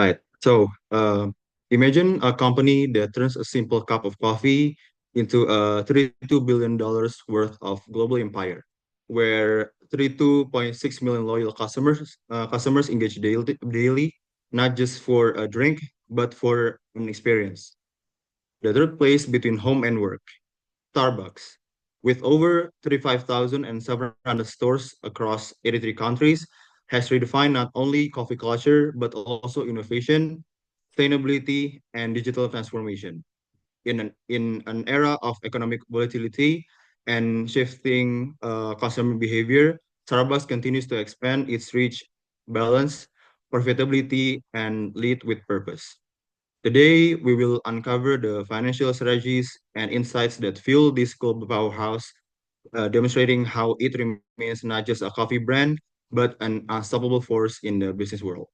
Right. Imagine a company that turns a simple cup of coffee into a $32 billion worth of global empire, where 32.6 million loyal customers engage daily, not just for a drink, but for an experience. The third place between home and work, Starbucks. With over 35,700 stores across 83 countries, has redefined not only coffee culture, but also innovation, sustainability, and digital transformation. In an era of economic volatility and shifting customer behavior, Starbucks continues to expand its reach, balance, profitability, and lead with purpose. Today, we will uncover the financial strategies and insights that fuel this global powerhouse, demonstrating how it remains not just a coffee brand, but an unstoppable force in the business world.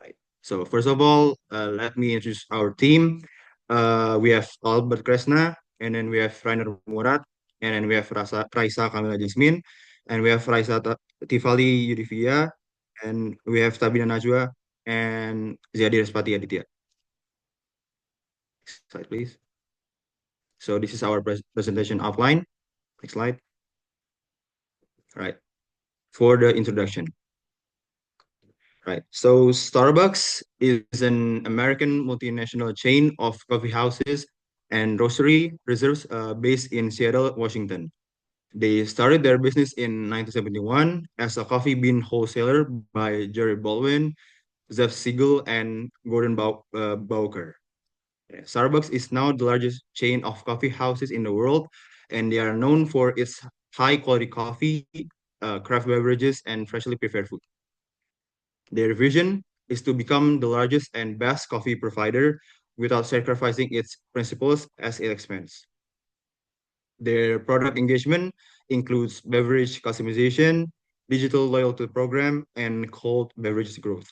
Right. So, first of all, let me introduce our team. We have Albert Kresna, and then we have Rainer Murat, and then we have Raisa Kamila Jasmine, and we have Tifali Yudivia, and we have Tabina Najwa, and Ziadi Respati Aditya. Next slide, please. So this is our presentation outline. Next slide. All right. For the introduction. Right. So Starbucks is an American multinational chain of coffee houses and roastery reserves based in Seattle, Washington. They started their business in 1971 as a coffee bean wholesaler by Jerry Baldwin, Zev Siegel, and Gordon Bowker. Yeah, Starbucks is now the largest chain of coffee houses in the world, and they are known for its high quality coffee, craft beverages, and freshly prepared food. Their vision is to become the largest and best coffee provider without sacrificing its principles as it expands. Their product engagement includes beverage customization, digital loyalty program, and cold beverages growth.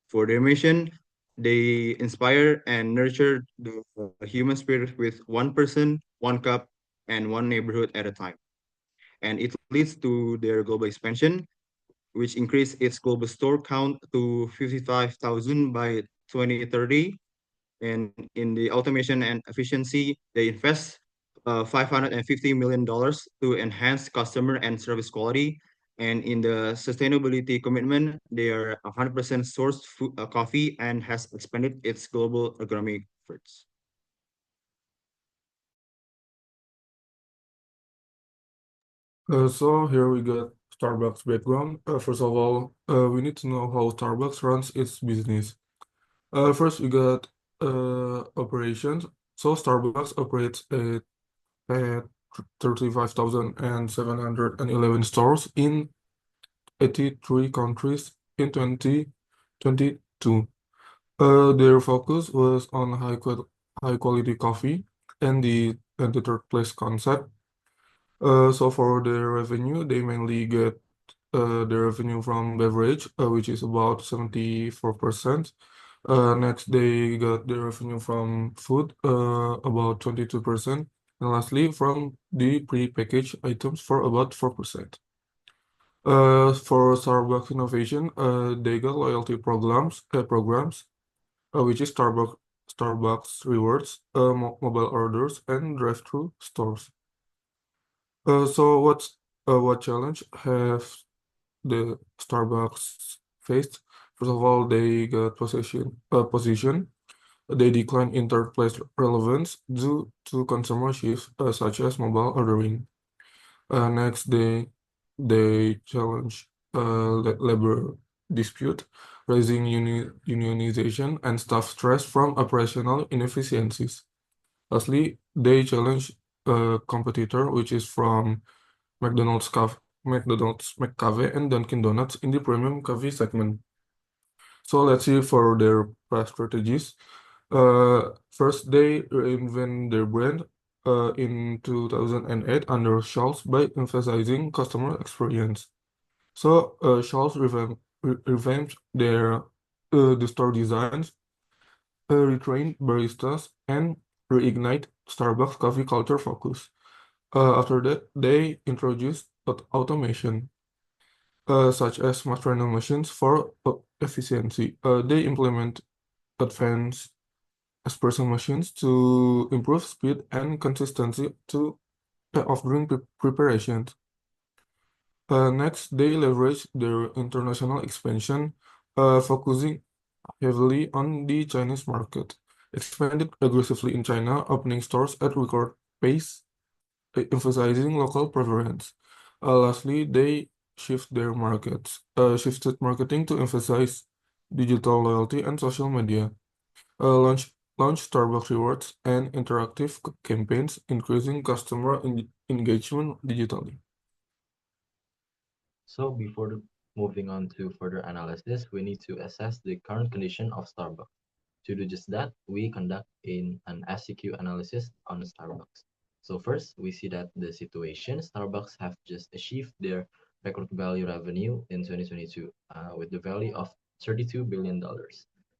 For their mission, they inspire and nurture the human spirit with one person, one cup, and one neighborhood at a time. And it leads to their global expansion, which increased its global store count to 55,000 by 2030. And in the automation and efficiency, they invest $550 million to enhance customer and service quality. And in the sustainability commitment, they are 100% sourced coffee and has expanded its global economic efforts. So here we got Starbucks background. First of all, we need to know how Starbucks runs its business. First, we got operations. So Starbucks operates at 35,711 stores in 83 countries in 2022. Their focus was on high quality coffee and the third place concept. So for their revenue, they mainly get their revenue from beverage, which is about 74%. Next, they got their revenue from food, about 22%. And lastly, from the pre-packaged items for about 4%. For Starbucks innovation, they got loyalty programs, which is Starbucks rewards, mobile orders, and drive-through stores. So what challenge have the Starbucks faced? First of all, they got position. They decline in third place relevance due to consumer shifts such as mobile ordering. Next, they challenge labor dispute, raising unionization and staff stress from operational inefficiencies. Lastly, they challenge a competitor, which is from McDonald's, McCafe, and Dunkin' Donuts in the premium coffee segment. So let's see for their past strategies. First, they reinvent their brand in 2008 under Charles by emphasizing customer experience. So Charles revamped the store designs, retrained baristas, and reignite Starbucks coffee culture focus. After that, they introduced automation. such as matrilineal machines for efficiency. They implement advanced espresso machines to improve speed and consistency of drink preparations. Next, they leverage their international expansion, focusing heavily on the Chinese market, expanded aggressively in China, opening stores at record pace, emphasizing local preference. Lastly, they shifted marketing to emphasize digital loyalty and social media. Launch Starbucks Rewards and interactive campaigns, increasing customer engagement digitally. So before moving on to further analysis, we need to assess the current condition of Starbucks. To do just that, we conduct an SCQ analysis on Starbucks. So first, we see that the situation, Starbucks have just achieved their record value revenue in 2022 with the value of $32 billion.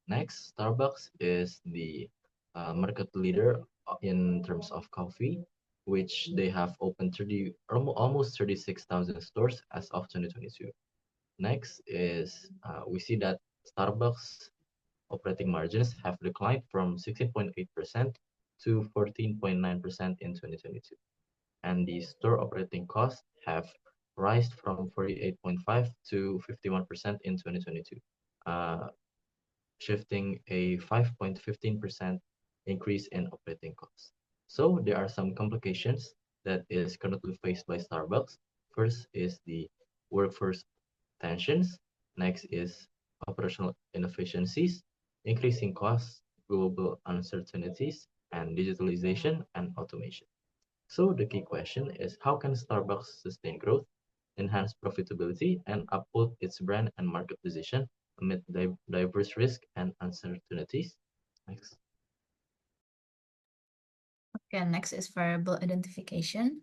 Next, Starbucks is the market leader in terms of coffee, which they have opened almost 36,000 stores as of 2022. Next is we see that Starbucks operating margins have declined from 16.8% to 14.9% in 2022. And the store operating costs have risen from 48.5 to 51% in 2022, uh, shifting a 5.15% increase in operating costs. So there are some complications that is currently faced by Starbucks. First is the workforce tensions. Next is operational inefficiencies, increasing costs, global uncertainties, and digitalization and automation. So the key question is how can Starbucks sustain growth, enhance profitability, and uphold its brand and market position amid diverse risks and uncertainties? Next. Okay, next is variable identification.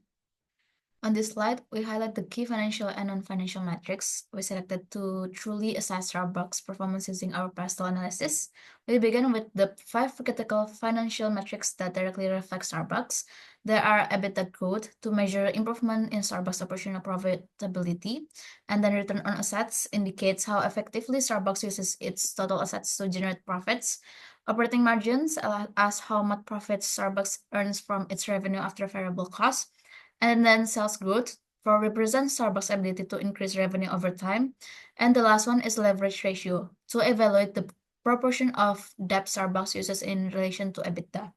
On this slide, we highlight the key financial and non-financial metrics we selected to truly assess Starbucks' performance using our PESTLE analysis. We begin with the 5 critical financial metrics that directly reflect Starbucks. There are EBITDA growth to measure improvement in Starbucks' operational profitability, and then return on assets indicates how effectively Starbucks uses its total assets to generate profits. Operating margins as how much profit Starbucks earns from its revenue after variable costs. And then sales growth for represents Starbucks' ability to increase revenue over time. And the last one is leverage ratio to evaluate the proportion of debt Starbucks uses in relation to EBITDA.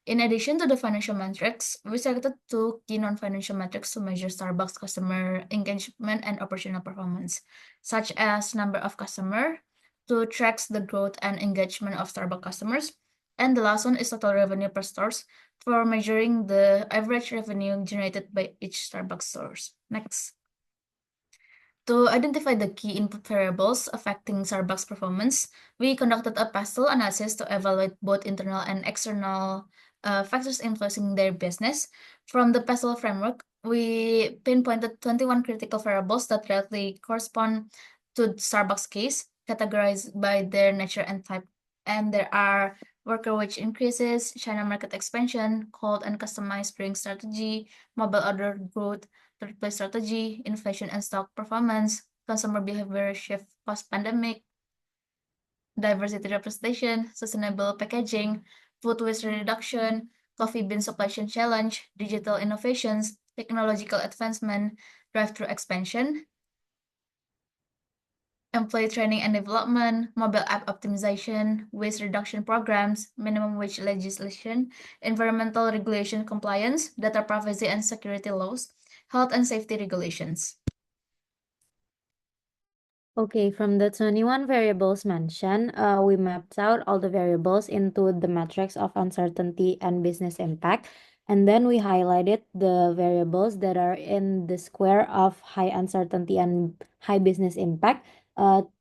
In addition to the financial metrics, we selected 2 key non-financial metrics to measure Starbucks customer engagement and operational performance, such as number of customer to track the growth and engagement of Starbucks customers. And the last one is total revenue per stores for measuring the average revenue generated by each Starbucks stores. Next. To identify the key input variables affecting Starbucks performance, we conducted a PESTLE analysis to evaluate both internal and external factors influencing their business. From the PESTLE framework, we pinpointed 21 critical variables that directly correspond to Starbucks case, categorized by their nature and type. And there are worker wage increases, China market expansion, cold and customized drink strategy, mobile order growth, third place strategy, inflation and stock performance, consumer behavior shift post-pandemic, diversity representation, sustainable packaging, food waste reduction, coffee bean supply chain challenge, digital innovations, technological advancement, drive-through expansion, employee training and development, mobile app optimization, waste reduction programs, minimum wage legislation, environmental regulation compliance, data privacy and security laws, health and safety regulations. Okay, from the 21 variables mentioned, we mapped out all the variables into the metrics of uncertainty and business impact. And then we highlighted the variables that are in the square of high uncertainty and high business impact,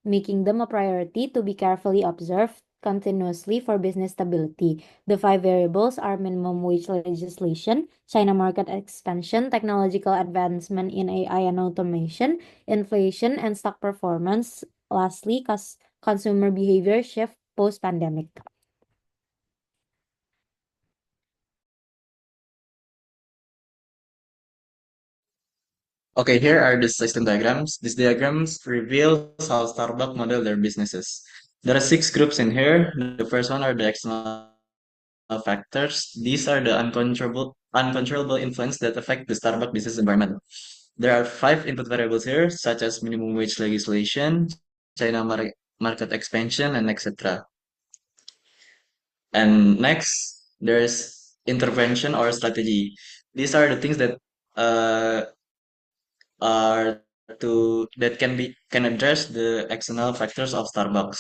making them a priority to be carefully observed continuously for business stability. The 5 variables are minimum wage legislation, China market expansion, technological advancement in AI and automation, inflation and stock performance. Lastly, consumer behavior shift post-pandemic. Okay, here are the system diagrams. These diagrams reveals how Starbucks model their businesses. There are 6 groups in here. The first one are the external factors. These are the uncontrollable influence that affect the Starbucks business environment. There are 5 input variables here, such as minimum wage legislation, market expansion, and etc. And next, there's intervention or strategy. These are the things that uh, can address the external factors of Starbucks.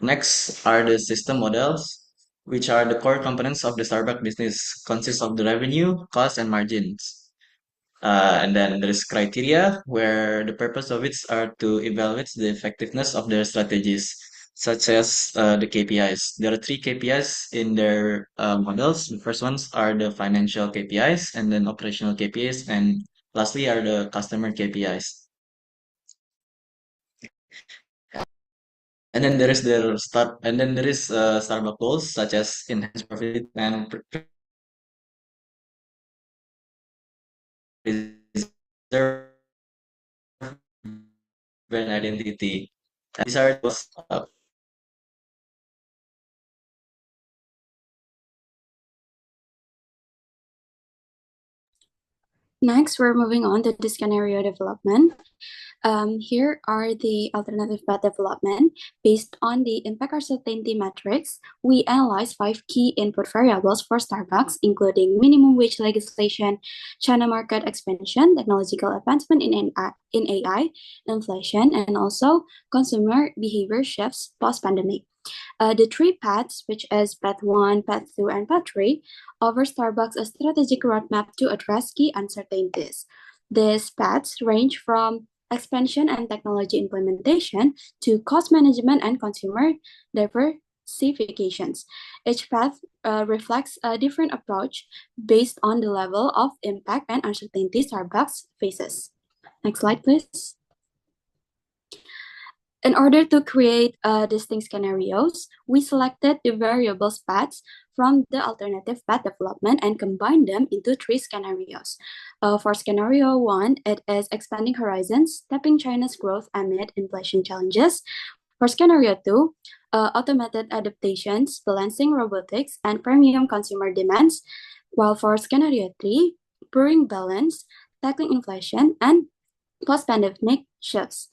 Next are the system models, which are the core components of the Starbucks business, consists of the revenue, cost, and margins. And then there is criteria, where the purpose of it are to evaluate the effectiveness of their strategies, such as the KPIs. There are 3 KPIs in their models. The first ones are the financial KPIs, and then operational KPIs, and lastly are the customer KPIs. And then there is Starbucks goals, such as enhanced profit and preserve brand identity. These are those Next, we're moving on to the scenario development. Here are the alternative path development. Based on the impact uncertainty matrix, we analyze 5 key input variables for Starbucks, including minimum wage legislation, China market expansion, technological advancement in AI, inflation, and also consumer behavior shifts post-pandemic. The 3 paths, which is path 1, path 2, and path 3, offer Starbucks a strategic roadmap to address key uncertainties. These paths range from expansion and technology implementation to cost management and consumer diversifications. Each path reflects a different approach based on the level of impact and uncertainty Starbucks faces. Next slide, please. In order to create distinct scenarios, we selected the variables paths from the alternative path development and combined them into 3 scenarios. For scenario 1, it is expanding horizons, tapping China's growth amid inflation challenges. For scenario 2, automated adaptations, balancing robotics and premium consumer demands. While for scenario 3, brewing balance, tackling inflation, and post-pandemic shifts.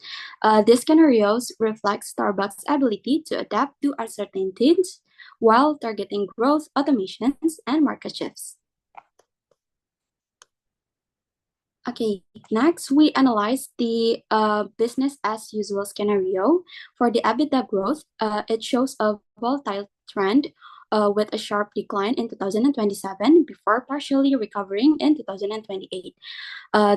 These scenarios reflect Starbucks' ability to adapt to uncertainties while targeting growth, automations, and market shifts. Okay, next we analyze the business as usual scenario. For the EBITDA growth, it shows a volatile trend with a sharp decline in 2027 before partially recovering in 2028.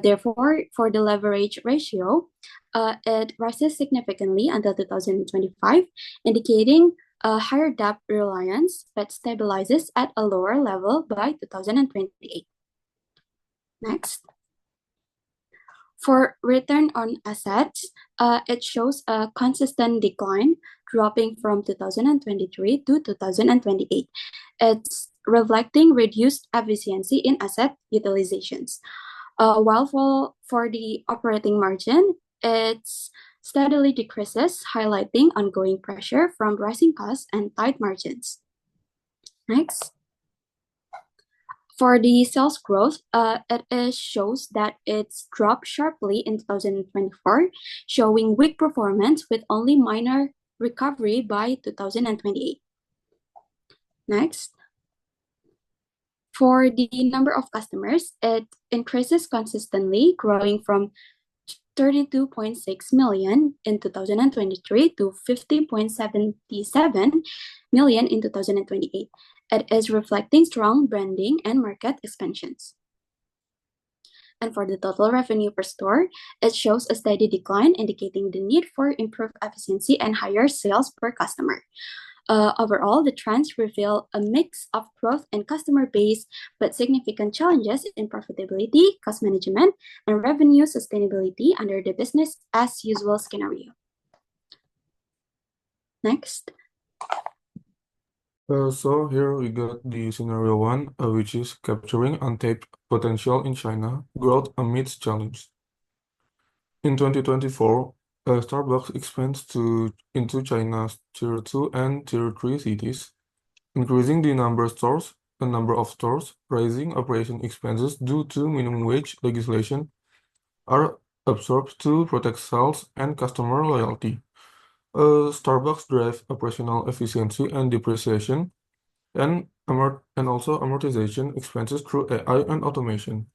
Therefore, for the leverage ratio, it rises significantly until 2025, indicating a higher debt reliance, but stabilizes at a lower level by 2028. Next. For return on assets, it shows a consistent decline, dropping from 2023 to 2028. It's reflecting reduced efficiency in asset utilizations. While for the operating margin, it steadily decreases, highlighting ongoing pressure from rising costs and tight margins. Next. For the sales growth, it shows that it's dropped sharply in 2024, showing weak performance with only minor recovery by 2028. Next. For the number of customers, it increases consistently, growing from 32.6 million in 2023 to 15.77 million in 2028. It is reflecting strong branding and market expansions. And for the total revenue per store, it shows a steady decline, indicating the need for improved efficiency and higher sales per customer. Overall, the trends reveal a mix of growth in customer base, but significant challenges in profitability, cost management, and revenue sustainability under the business as usual scenario. Next. So here we got the scenario 1, which is capturing untapped potential in China, growth amidst challenge. In 2024, Starbucks expands into China's Tier 2 and Tier 3 cities, increasing the number of stores, raising operation expenses due to minimum wage legislation are absorbed to protect sales and customer loyalty. Starbucks drive operational efficiency and depreciation and also amortization expenses through AI and automation,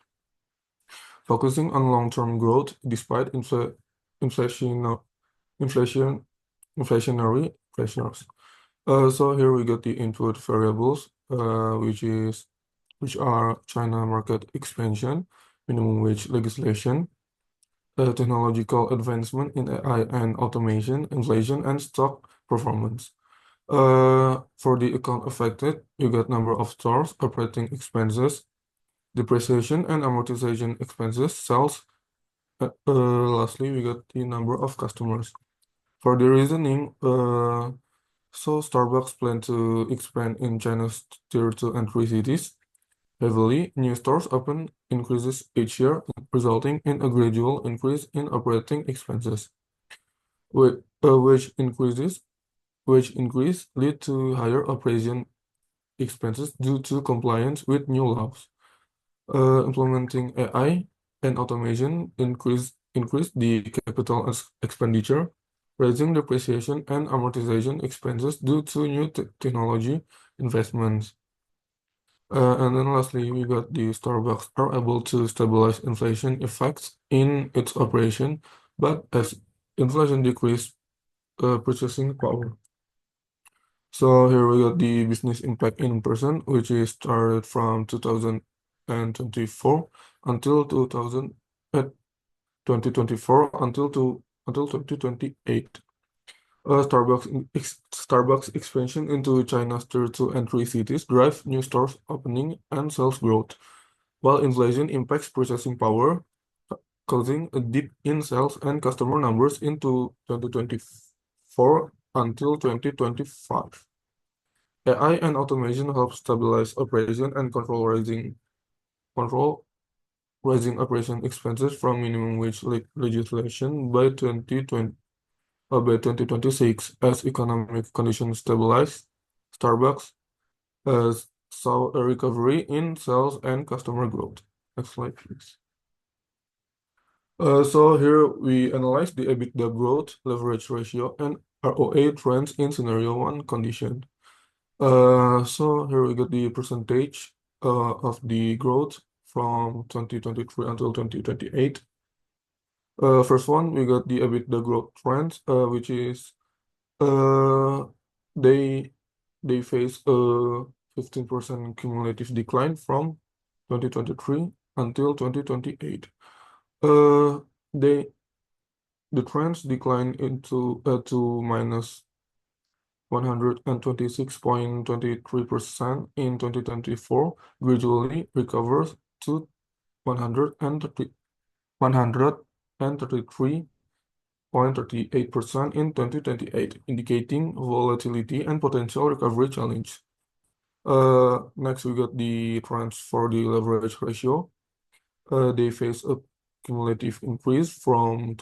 focusing on long-term growth despite inflation, inflation, inflationary pressures. So here we got the input variables, which are China market expansion, minimum wage legislation, technological advancement in AI and automation, inflation, and stock performance. For the account affected, you got number of stores, operating expenses, depreciation and amortization expenses, sales. Lastly, we got the number of customers. For the reasoning, so Starbucks plan to expand in China's Tier 2 and 3 cities heavily. New stores open increases each year, resulting in a gradual increase in operating expenses, which increase lead to higher operation expenses due to compliance with new laws. Implementing AI and automation increase the capital expenditure, raising depreciation and amortization expenses due to new technology investments. And then lastly, we got the Starbucks are able to stabilize inflation effects in its operation, but as inflation decrease, purchasing power. So here we got the business impact in person, which is started from 2024 until 2024 until 2028. Starbucks expansion into China's Tier 2 and 3 cities drive new stores opening and sales growth, while inflation impacts purchasing power, causing a dip in sales and customer numbers into 2024 until 2025. AI and automation help stabilize operation and control rising operation expenses from minimum wage legislation by 2026. As economic conditions stabilize, Starbucks saw a recovery in sales and customer growth. Next slide, please. So here we analyze the EBITDA growth, leverage ratio, and ROA trends in scenario 1 condition. So here we got the percentage of the growth from 2023 until 2028. First one, we got the EBITDA growth trends, which is they face a 15% cumulative decline from 2023 until 2028. The trends decline into to minus 126.23% in 2024, gradually recovers to 133.38% in 2028, indicating volatility and potential recovery challenge. Next, we got the trends for the leverage ratio. They face a cumulative increase from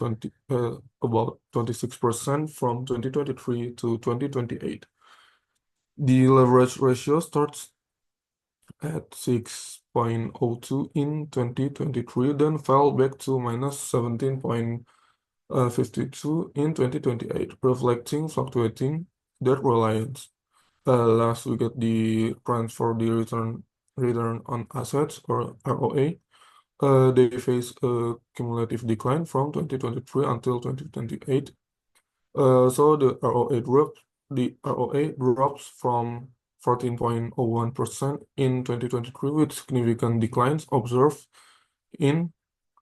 about 26% from 2023 to 2028. The leverage ratio starts at 6.02 in 2023, then fell back to minus 17.52 in 2028, reflecting fluctuating debt reliance. Last, we get the trends for the return on assets, or ROA. They face a cumulative decline from 2023 until 2028. So the ROA drops from 14.01% in 2023, with significant declines observed in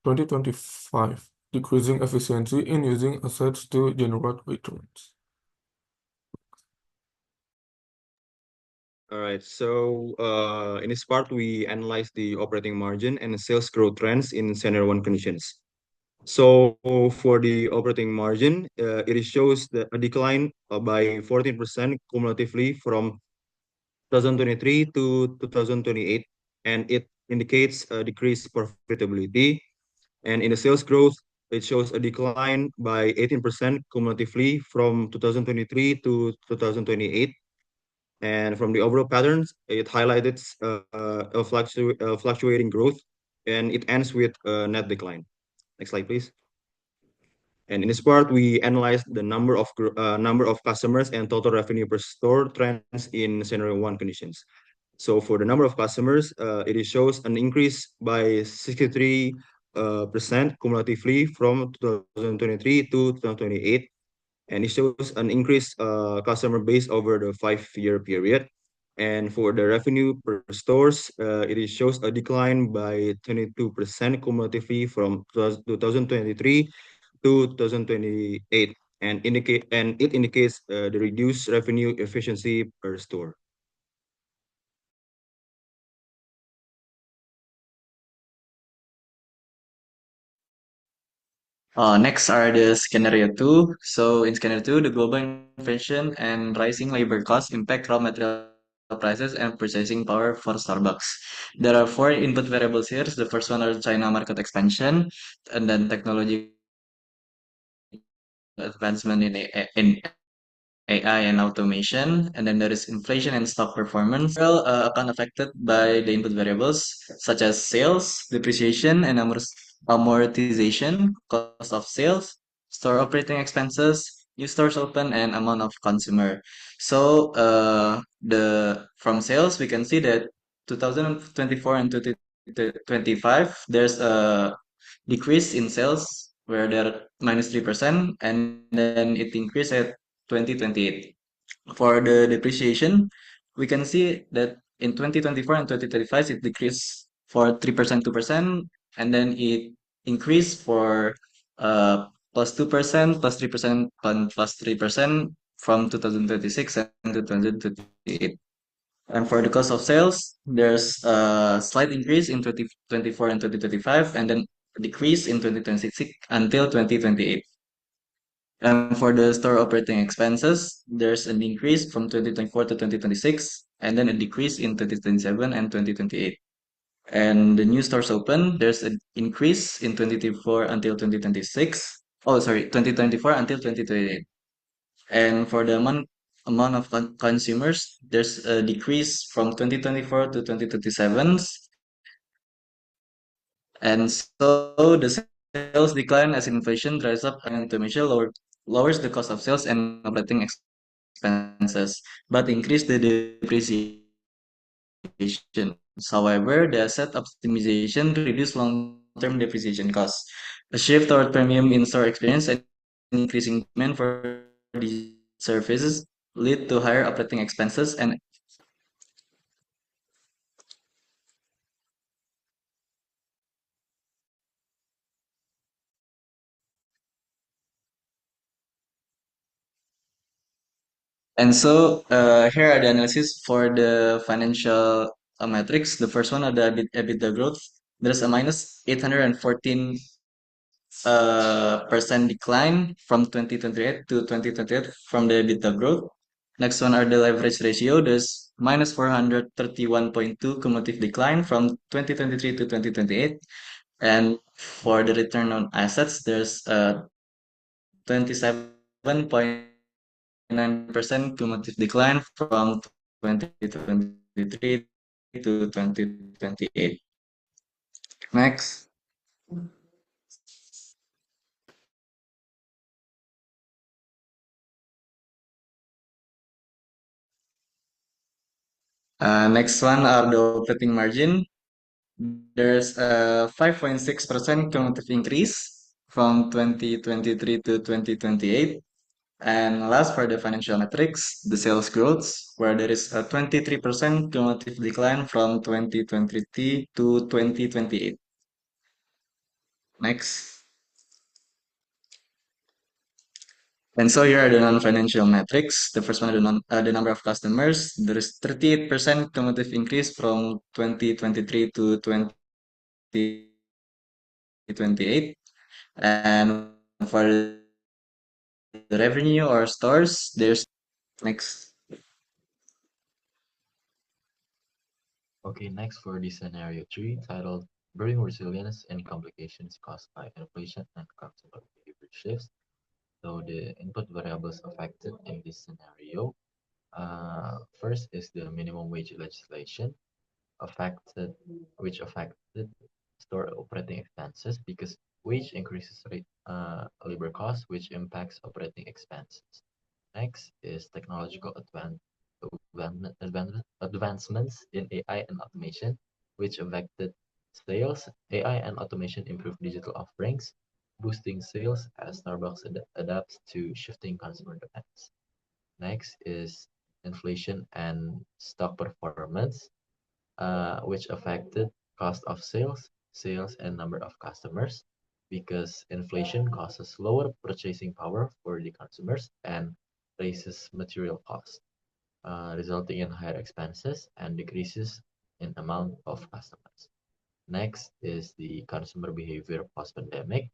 2025, decreasing efficiency in using assets to generate returns. All right, so in this part, we analyze the operating margin and sales growth trends in scenario 1 conditions. So for the operating margin, it shows a decline by 14% cumulatively from 2023 to 2028, and it indicates a decreased profitability. And in the sales growth, it shows a decline by 18% cumulatively from 2023 to 2028. And from the overall patterns, it highlighted a fluctuating growth, and it ends with a net decline. Next slide, please. And in this part, we analyzed the number of customers and total revenue per store trends in scenario one conditions. So for the number of customers, it shows an increase by 63 percent cumulatively from 2023 to 2028, and it shows an increased customer base over the 5-year period. And for the revenue per stores, it shows a decline by 22% cumulatively from 2023 to 2028, and it indicates the reduced revenue efficiency per store. Next are the scenario 2. So in scenario 2, the global inflation and rising labor costs impact raw material prices and purchasing power for Starbucks. There are 4 input variables here. The first one are China market expansion, and then technological advancement in AI and automation, and then there is inflation and stock performance. Account affected by the input variables such as sales, depreciation, and amortization, cost of sales, store operating expenses, new stores open, and amount of consumer. So the from sales we can see that 2024 and 2025 there's a decrease in sales where they're -3%, and then it increased at 2028. For the depreciation, we can see that in 2024 and 2025 it decreased for 3%, 2%, and then it increased for plus 2%, plus 3%, and plus 3% from 2026 and 2028. And for the cost of sales, there's a slight increase in 2024 and 2025, and then a decrease in 2026 until 2028. And for the store operating expenses, there's an increase from 2024 to 2026, and then a decrease in 2027 and 2028. And the new stores open, there's an increase in 2024 until 2026. Oh, sorry, 2024 until 2028. And for the amount of consumers, there's a decrease from 2024 to 2027. And so the sales decline as inflation drives up and automation lowers the cost of sales and operating expenses, but increase the depreciation. However, the asset optimization reduce long-term depreciation costs. A shift toward premium in-store experience and increasing demand for these services lead to higher operating expenses and so here are the analysis for the financial metrics. The first one are the EBITDA growth. There's a minus 814 percent decline from 2028 to 2028 from the EBITDA growth. Next one are the leverage ratio. There's minus 431.2 cumulative decline from 2023 to 2028. And for the return on assets, there's 27.9% cumulative decline from 2023 to 2028. Next. Next one are the operating margin. There's a 5.6% cumulative increase from 2023 to 2028. And last for the financial metrics, the sales growth, where there is a 23% cumulative decline from 2023 to 2028. Next. And so here are the non-financial metrics. The first one are the number of customers. There is 38% cumulative increase from 2023 to 2028. And for the revenue or stores, there's next. Okay, next for the scenario 3 titled brewing resilience in complications caused by inflation and consumer behavior shifts. So the input variables affected in this scenario, first is the minimum wage legislation affected, which affected store operating expenses because wage increases labor costs, which impacts operating expenses. Next is technological advancements in AI and automation, which affected sales. AI and automation improve digital offerings, boosting sales as Starbucks adapts to shifting consumer demands. Next is inflation and stock performance, which affected cost of sales, and number of customers, because inflation causes lower purchasing power for the consumers and raises material costs, resulting in higher expenses and decreases in amount of customers. Next is the consumer behavior post-pandemic,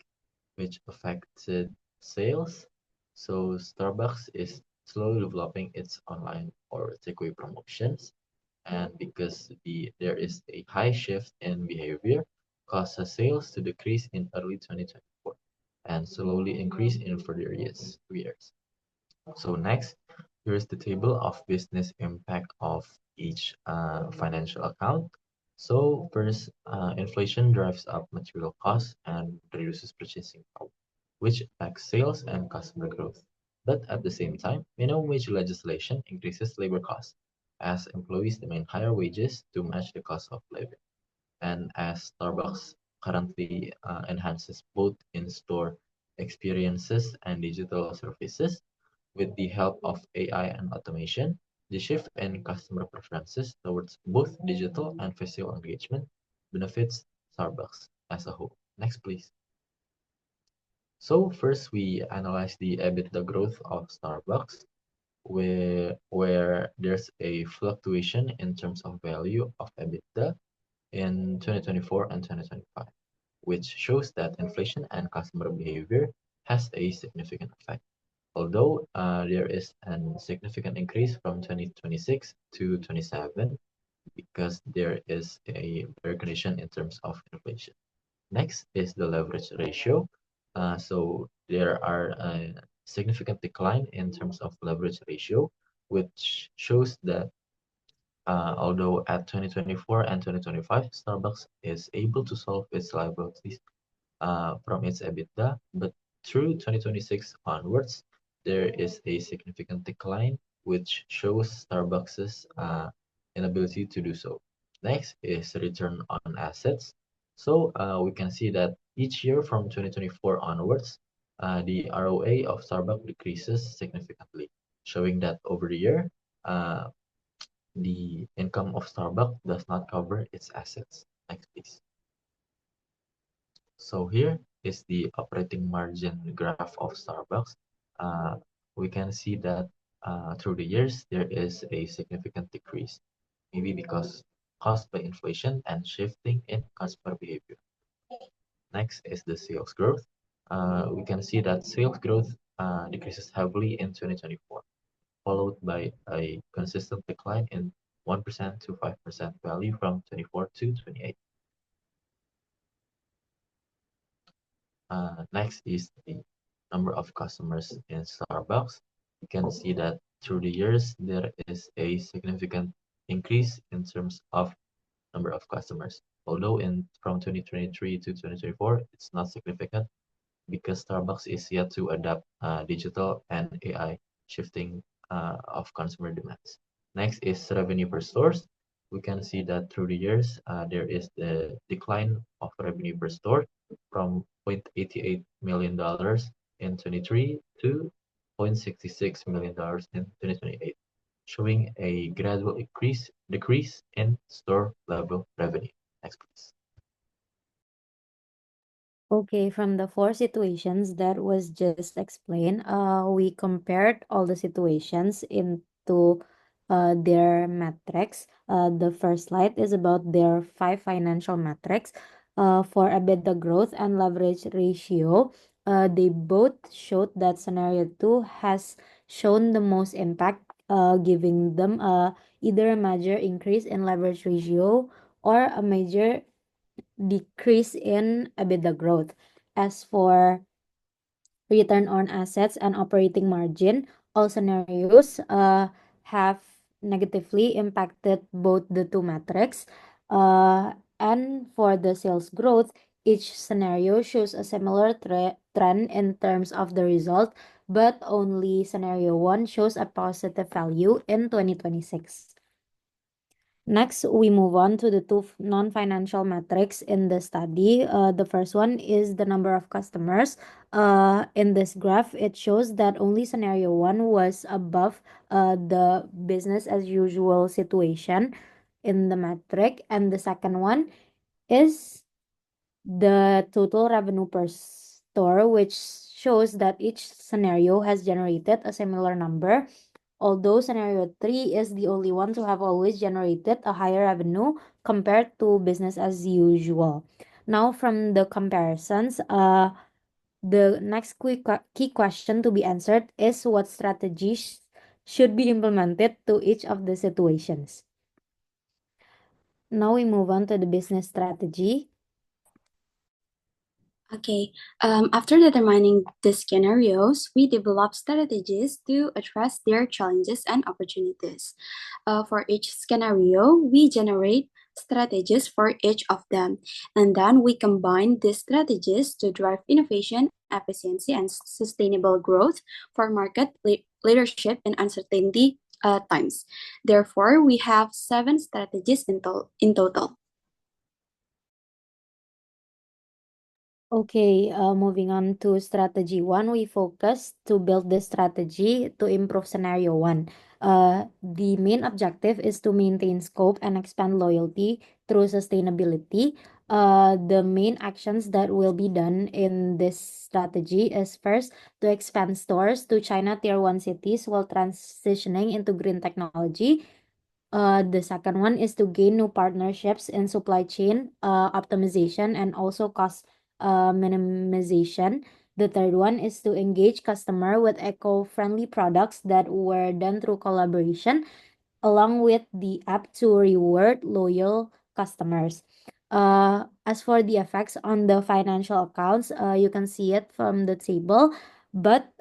which affected sales. So Starbucks is slowly developing its online or takeaway promotions, and because there is a high shift in behavior, causes sales to decrease in early 2024 and slowly increase in further years. So next, here is the table of business impact of each financial account. So first, inflation drives up material costs and reduces purchasing power, which affects sales and customer growth. But at the same time, minimum wage legislation increases labor costs as employees demand higher wages to match the cost of living. And as Starbucks currently enhances both in-store experiences and digital services, with the help of AI and automation, the shift in customer preferences towards both digital and physical engagement benefits Starbucks as a whole. Next, please. So first, we analyze the EBITDA growth of Starbucks, where there's a fluctuation in terms of value of EBITDA in 2024 and 2025, which shows that inflation and customer behavior has a significant effect. Although there is a significant increase from 2026 to 27 because there is a recognition in terms of inflation. Next is the leverage ratio. So there are a significant decline in terms of leverage ratio, which shows that although at 2024 and 2025, Starbucks is able to solve its liabilities from its EBITDA, but through 2026 onwards, there is a significant decline, which shows Starbucks's inability to do so. Next is return on assets. So we can see that each year from 2024 onwards, the ROA of Starbucks decreases significantly, showing that over the year, the income of Starbucks does not cover its assets. Next, please. So here is the operating margin graph of Starbucks. We can see that through the years, there is a significant decrease, maybe because caused by inflation and shifting in customer behavior. Next is the sales growth. We can see that sales growth decreases heavily in 2024, followed by a consistent decline in 1% to 5% value from 24 to 28. Next is the number of customers in Starbucks. You can see that through the years, there is a significant increase in terms of number of customers. Although from 2023 to 2024, it's not significant because Starbucks is yet to adapt digital and AI shifting of consumer demands. Next is revenue per stores. We can see that through the years, there is the decline of revenue per store from $0.88 million in 23 to $0.66 million in 2028, showing a gradual decrease in store level revenue. Next, please. Okay, from the four situations that was just explained, we compared all the situations into their metrics. The first slide is about their five financial metrics. For EBITDA growth and leverage ratio, they both showed that scenario 2 has shown the most impact, giving them either a major increase in leverage ratio or a major decrease in EBITDA growth. As for return on assets and operating margin, all scenarios have negatively impacted both the two metrics. And for the sales growth, each scenario shows a similar trend in terms of the result, but only scenario 1 shows a positive value in 2026. Next, we move on to the two non-financial metrics in the study. The first one is the number of customers. In this graph, it shows that only scenario 1 was above the business as usual situation in the metric, and the second one is the total revenue per store, which shows that each scenario has generated a similar number, although scenario 3 is the only one to have always generated a higher revenue compared to business as usual. Now, from the comparisons, the next key question to be answered is what strategies should be implemented to each of the situations. Now we move on to the business strategy. Okay, after determining the scenarios, we develop strategies to address their challenges and opportunities. For each scenario, we generate strategies for each of them, and then we combine these strategies to drive innovation, efficiency, and sustainable growth for market leadership in uncertainty times. Therefore, we have 7 strategies in total. Okay, moving on to strategy 1, we focus to build the strategy to improve scenario 1. The main objective is to maintain scope and expand loyalty through sustainability. The main actions that will be done in this strategy is first to expand stores to China Tier 1 cities while transitioning into green technology. The second one is to gain new partnerships in supply chain optimization and also cost minimization. The third one is to engage customer with eco-friendly products that were done through collaboration, along with the app to reward loyal customers. As for the effects on the financial accounts, you can see it from the table, but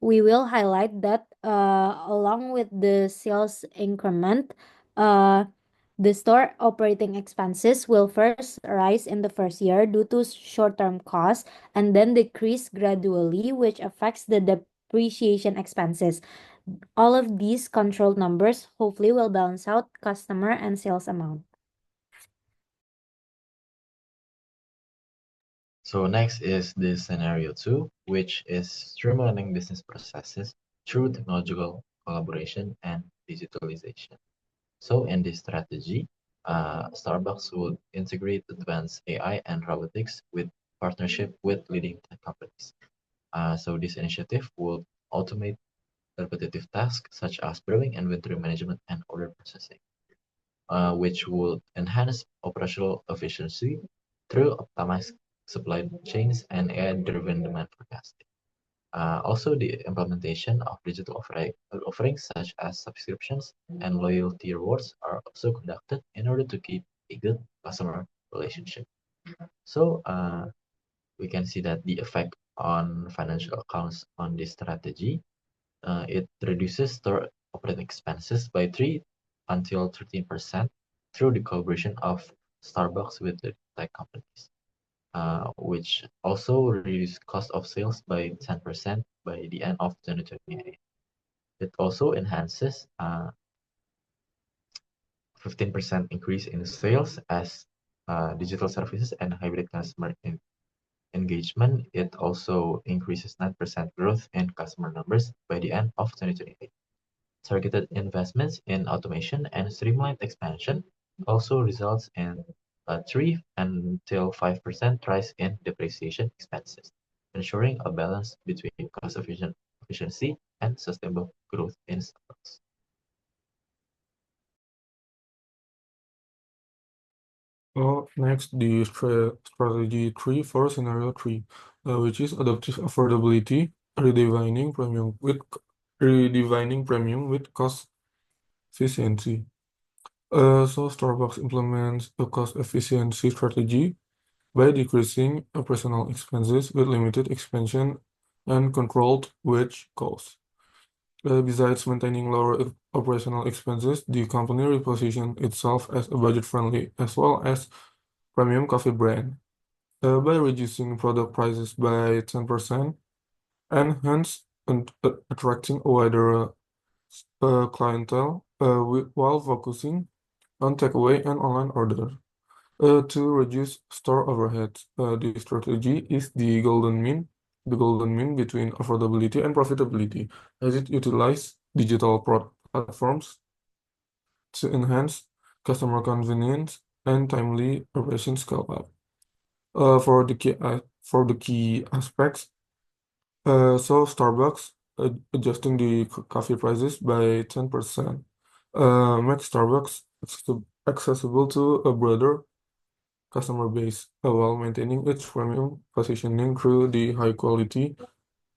we will highlight that along with the sales increment, the store operating expenses will first rise in the first year due to short-term costs and then decrease gradually, which affects the depreciation expenses. All of these controlled numbers hopefully will balance out customer and sales amount. So next is the scenario 2, which is streamlining business processes through technological collaboration and digitalization. So in this strategy, Starbucks would integrate advanced AI and robotics with partnership with leading tech companies. So this initiative will automate repetitive tasks such as brewing, inventory management, and order processing, which would enhance operational efficiency through optimized supply chains and AI-driven demand forecasting. Also, the implementation of digital offerings such as subscriptions and loyalty rewards are also conducted in order to keep a good customer relationship. So we can see that the effect on financial accounts on this strategy, it reduces store operating expenses by 3 until 13% through the collaboration of Starbucks with the tech companies. Which also reduced cost of sales by 10% by the end of 2028. It also enhances 15% increase in sales as digital services and hybrid customer engagement. It also increases 9% growth in customer numbers by the end of 2028. Targeted investments in automation and streamlined expansion also results in a 3 until 5% rise in depreciation expenses, ensuring a balance between cost efficiency and sustainable growth in Starbucks. Next, the strategy 3 for scenario 3, which is adaptive affordability, redefining premium with cost efficiency. So Starbucks implements a cost efficiency strategy by decreasing operational expenses with limited expansion and controlled wage costs. Besides maintaining lower operational expenses, the company repositioned itself as a budget-friendly as well as premium coffee brand by reducing product prices by 10% and hence attracting a wider clientele while focusing on takeaway and online orders. To reduce store overheads, the strategy is the golden mean between affordability and profitability, as it utilizes digital platforms to enhance customer convenience and timely operation scale up. For the key aspects, so Starbucks adjusting the coffee prices by 10%, makes Starbucks accessible to a broader customer base while maintaining its premium positioning through the high quality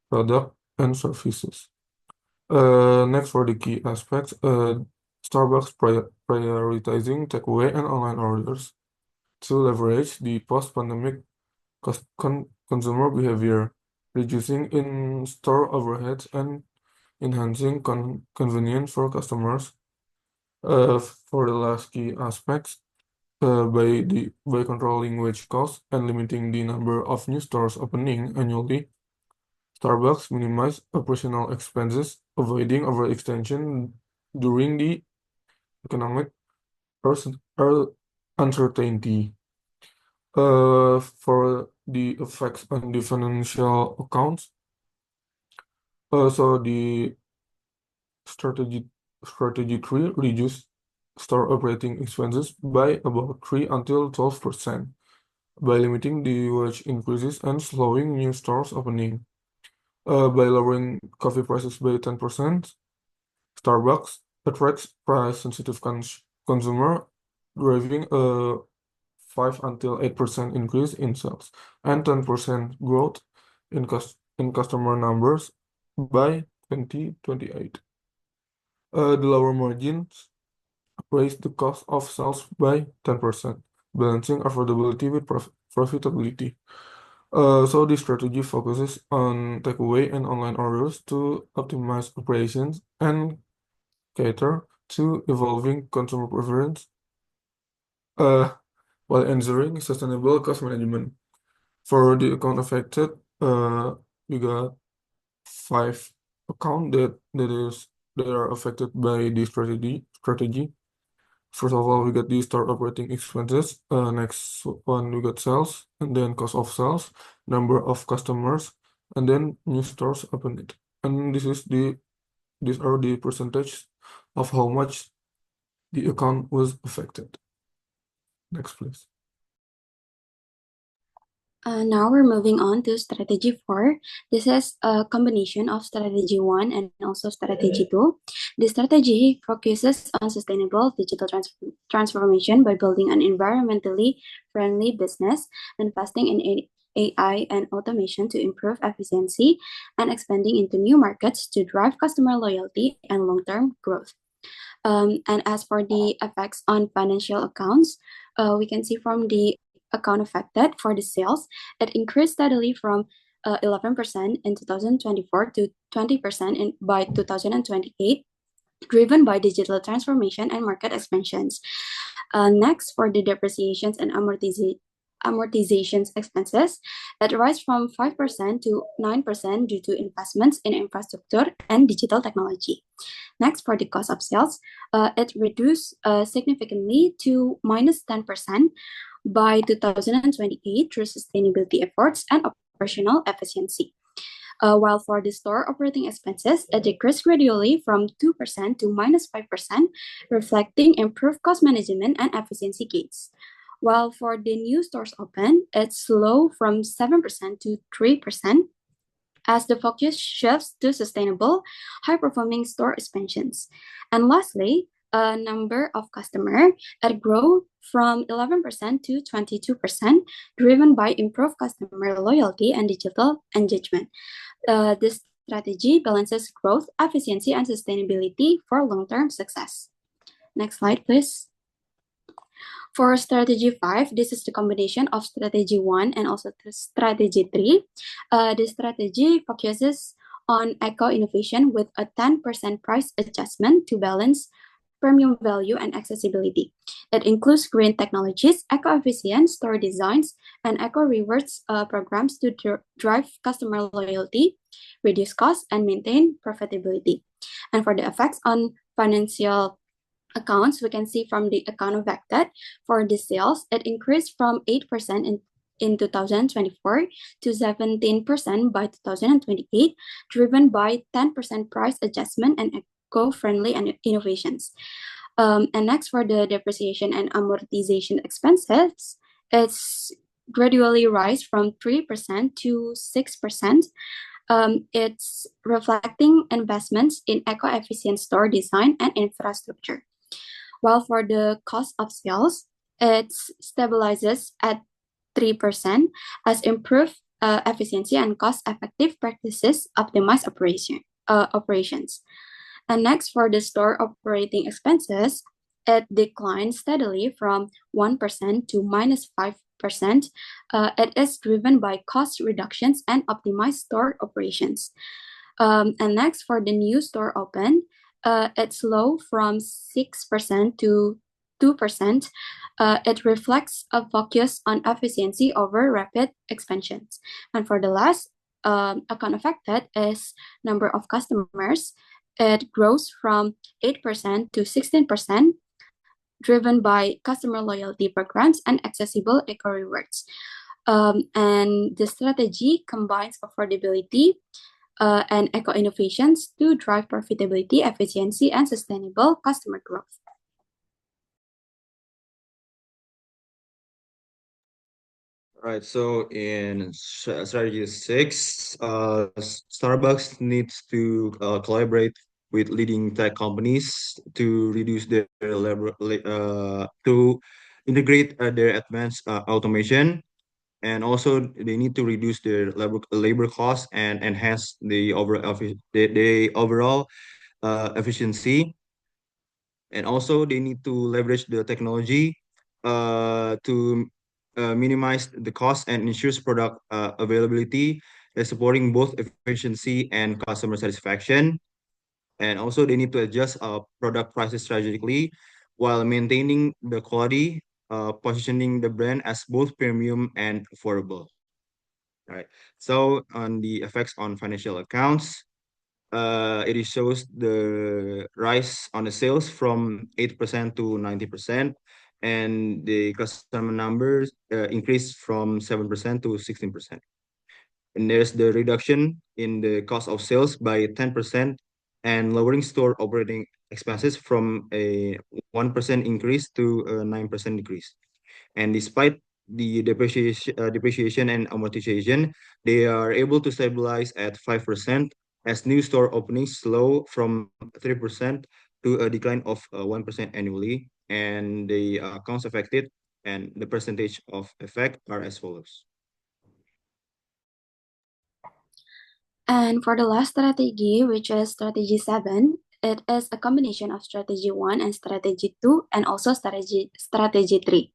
product and services. Next, for the key aspects, Starbucks prioritizing takeaway and online orders to leverage the post-pandemic consumer behavior, reducing in-store overheads and enhancing convenience for customers. For the last key aspects, by controlling wage costs and limiting the number of new stores opening annually, Starbucks minimize operational expenses, avoiding overextension during the economic uncertainty. For the effects on the financial accounts, so the strategy 3 reduce store operating expenses by about 3 until 12% by limiting the wage increases and slowing new stores opening. By lowering coffee prices by 10%, Starbucks attracts price-sensitive consumer, driving a 5 until 8% increase in sales and 10% growth in customer numbers by 2028. The lower margins raise the cost of sales by 10%, balancing affordability with profitability. So this strategy focuses on takeaway and online orders to optimize operations and cater to evolving consumer preference, while ensuring sustainable cost management. For the account affected, we got 5 accounts that are affected by the strategy. First of all, we got the store operating expenses. Next one, we got sales, and then cost of sales, number of customers, and then new stores opened. And these are the percentage of how much the account was affected. Next, please. Now we're moving on to strategy 4. This is a combination of strategy 1 and also strategy 2. The strategy focuses on sustainable digital transformation by building an environmentally friendly business, investing in AI and automation to improve efficiency, and expanding into new markets to drive customer loyalty and long-term growth. And as for the effects on financial accounts, we can see from the account affected for the sales, it increased steadily from 11% in 2024 to 20% by 2028, driven by digital transformation and market expansions. Next, for the depreciations and amortizations expenses, it rise from 5% to 9% due to investments in infrastructure and digital technology. Next, for the cost of sales, it reduced significantly to minus 10% by 2028 through sustainability efforts and operational efficiency. While for the store operating expenses, it decreased gradually from 2% to minus 5%, reflecting improved cost management and efficiency gains. While for the new stores open, it's slow from 7% to 3%, as the focus shifts to sustainable, high-performing store expansions. And lastly, number of customers that grow from 11% to 22%, driven by improved customer loyalty and digital engagement. This strategy balances growth, efficiency, and sustainability for long-term success. Next slide, please. For strategy 5, this is the combination of strategy 1 and also strategy 3. The strategy focuses on eco-innovation with a 10% price adjustment to balance premium value and accessibility. It includes green technologies, eco-efficient store designs, and eco-rewards programs to drive customer loyalty, reduce costs, and maintain profitability. And for the effects on financial accounts, we can see from the account affected for the sales, it increased from 8% in 2024 to 17% by 2028, driven by 10% price adjustment and eco-friendly and innovations. And next, for the depreciation and amortization expenses, it's gradually rise from 3% to 6%. It's reflecting investments in eco-efficient store design and infrastructure. While for the cost of sales, it stabilizes at 3% as improved efficiency and cost-effective practices optimize operations. And next, for the store operating expenses, it declined steadily from 1% to -5%. It is driven by cost reductions and optimized store operations. And next, for the new store open, it's low from 6% to 2%. It reflects a focus on efficiency over rapid expansions. And for the last account affected is number of customers. It grows from 8% to 16%, driven by customer loyalty programs and accessible eco rewards. And the strategy combines affordability and eco innovations to drive profitability, efficiency, and sustainable customer growth. Right. So in strategy 6, Starbucks needs to collaborate with leading tech companies to reduce their to integrate their advanced automation, and also they need to reduce their labor costs and enhance the overall efficiency. And also they need to leverage the technology to minimize the cost and ensures product availability, supporting both efficiency and customer satisfaction. And also they need to adjust product prices strategically while maintaining the quality, positioning the brand as both premium and affordable. Right. So on the effects on financial accounts, it shows the rise on the sales from 8% to 90%, and the customer numbers increased from 7% to 16%. And there's the reduction in the cost of sales by 10% and lowering store operating expenses from a 1% increase to a 9% decrease. And despite the depreciation and amortization, they are able to stabilize at 5% as new store openings slow from 3% to a decline of 1% annually. And the accounts affected and the percentage of effect are as follows. And for the last strategy, which is strategy 7, it is a combination of strategy 1 and strategy 2 and also strategy 3.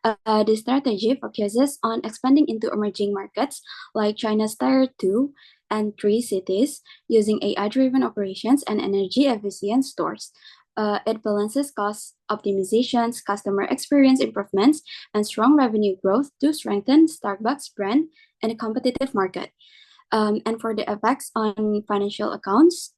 The strategy focuses on expanding into emerging markets like China's Tier 2 and 3 cities using AI-driven operations and energy-efficient stores. It balances cost optimizations, customer experience improvements, and strong revenue growth to strengthen Starbucks' brand in a competitive market. And for the effects on financial accounts,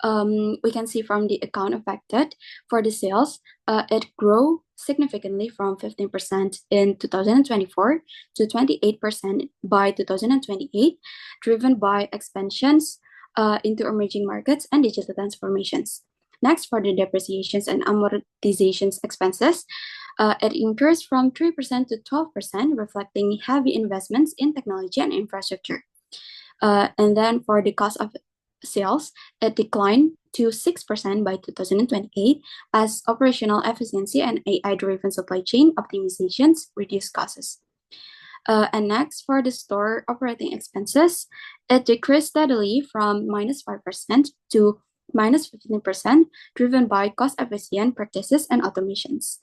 we can see from the account affected for the sales, it grew significantly from 15% in 2024 to 28% by 2028, driven by expansions into emerging markets and digital transformations. Next, for the depreciations and amortizations expenses, it increased from 3% to 12%, reflecting heavy investments in technology and infrastructure. And then for the cost of sales, it declined to 6% by 2028 as operational efficiency and AI-driven supply chain optimizations reduce costs. And next, for the store operating expenses, it decreased steadily from -5% to -15%, driven by cost-efficient practices and automations.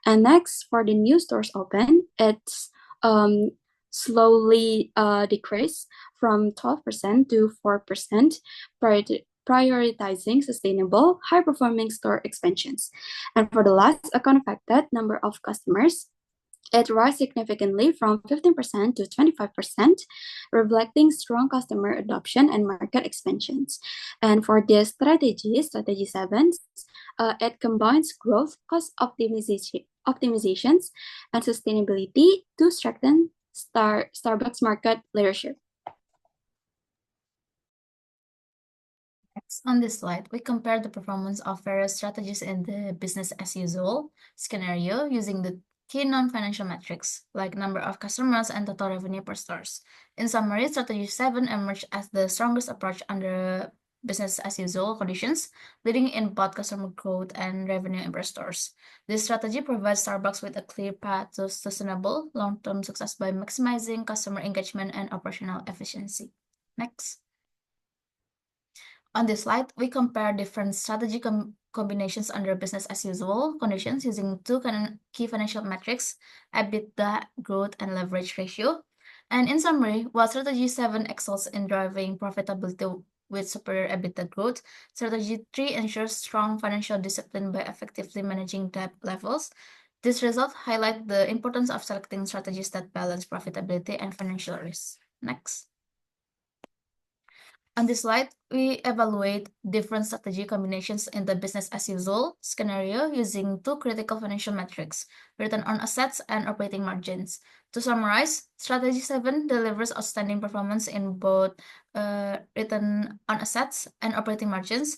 And next, for the new stores open, it's slowly decreased from 12% to 4%, prioritizing sustainable, high-performing store expansions. And for the last account affected number of customers, it rose significantly from 15% to 25%, reflecting strong customer adoption and market expansions. And for this strategy 7, it combines growth, cost optimizations, and sustainability to strengthen Starbucks market leadership. Next, on this slide, we compare the performance of various strategies in the business as usual scenario using the key non-financial metrics like number of customers and total revenue per stores. In summary, strategy 7 emerged as the strongest approach under business as usual conditions, leading in both customer growth and revenue per stores. This strategy provides Starbucks with a clear path to sustainable long-term success by maximizing customer engagement and operational efficiency. Next. On this slide, we compare different strategy combinations under business as usual conditions using two key financial metrics, EBITDA growth and leverage ratio. And in summary, while strategy 7 excels in driving profitability with superior EBITDA growth, strategy 3 ensures strong financial discipline by effectively managing debt levels. This result highlights the importance of selecting strategies that balance profitability and financial risk. Next. On this slide, we evaluate different strategy combinations in the business as usual scenario using two critical financial metrics, return on assets and operating margins. To summarize, strategy 7 delivers outstanding performance in both return on assets and operating margins,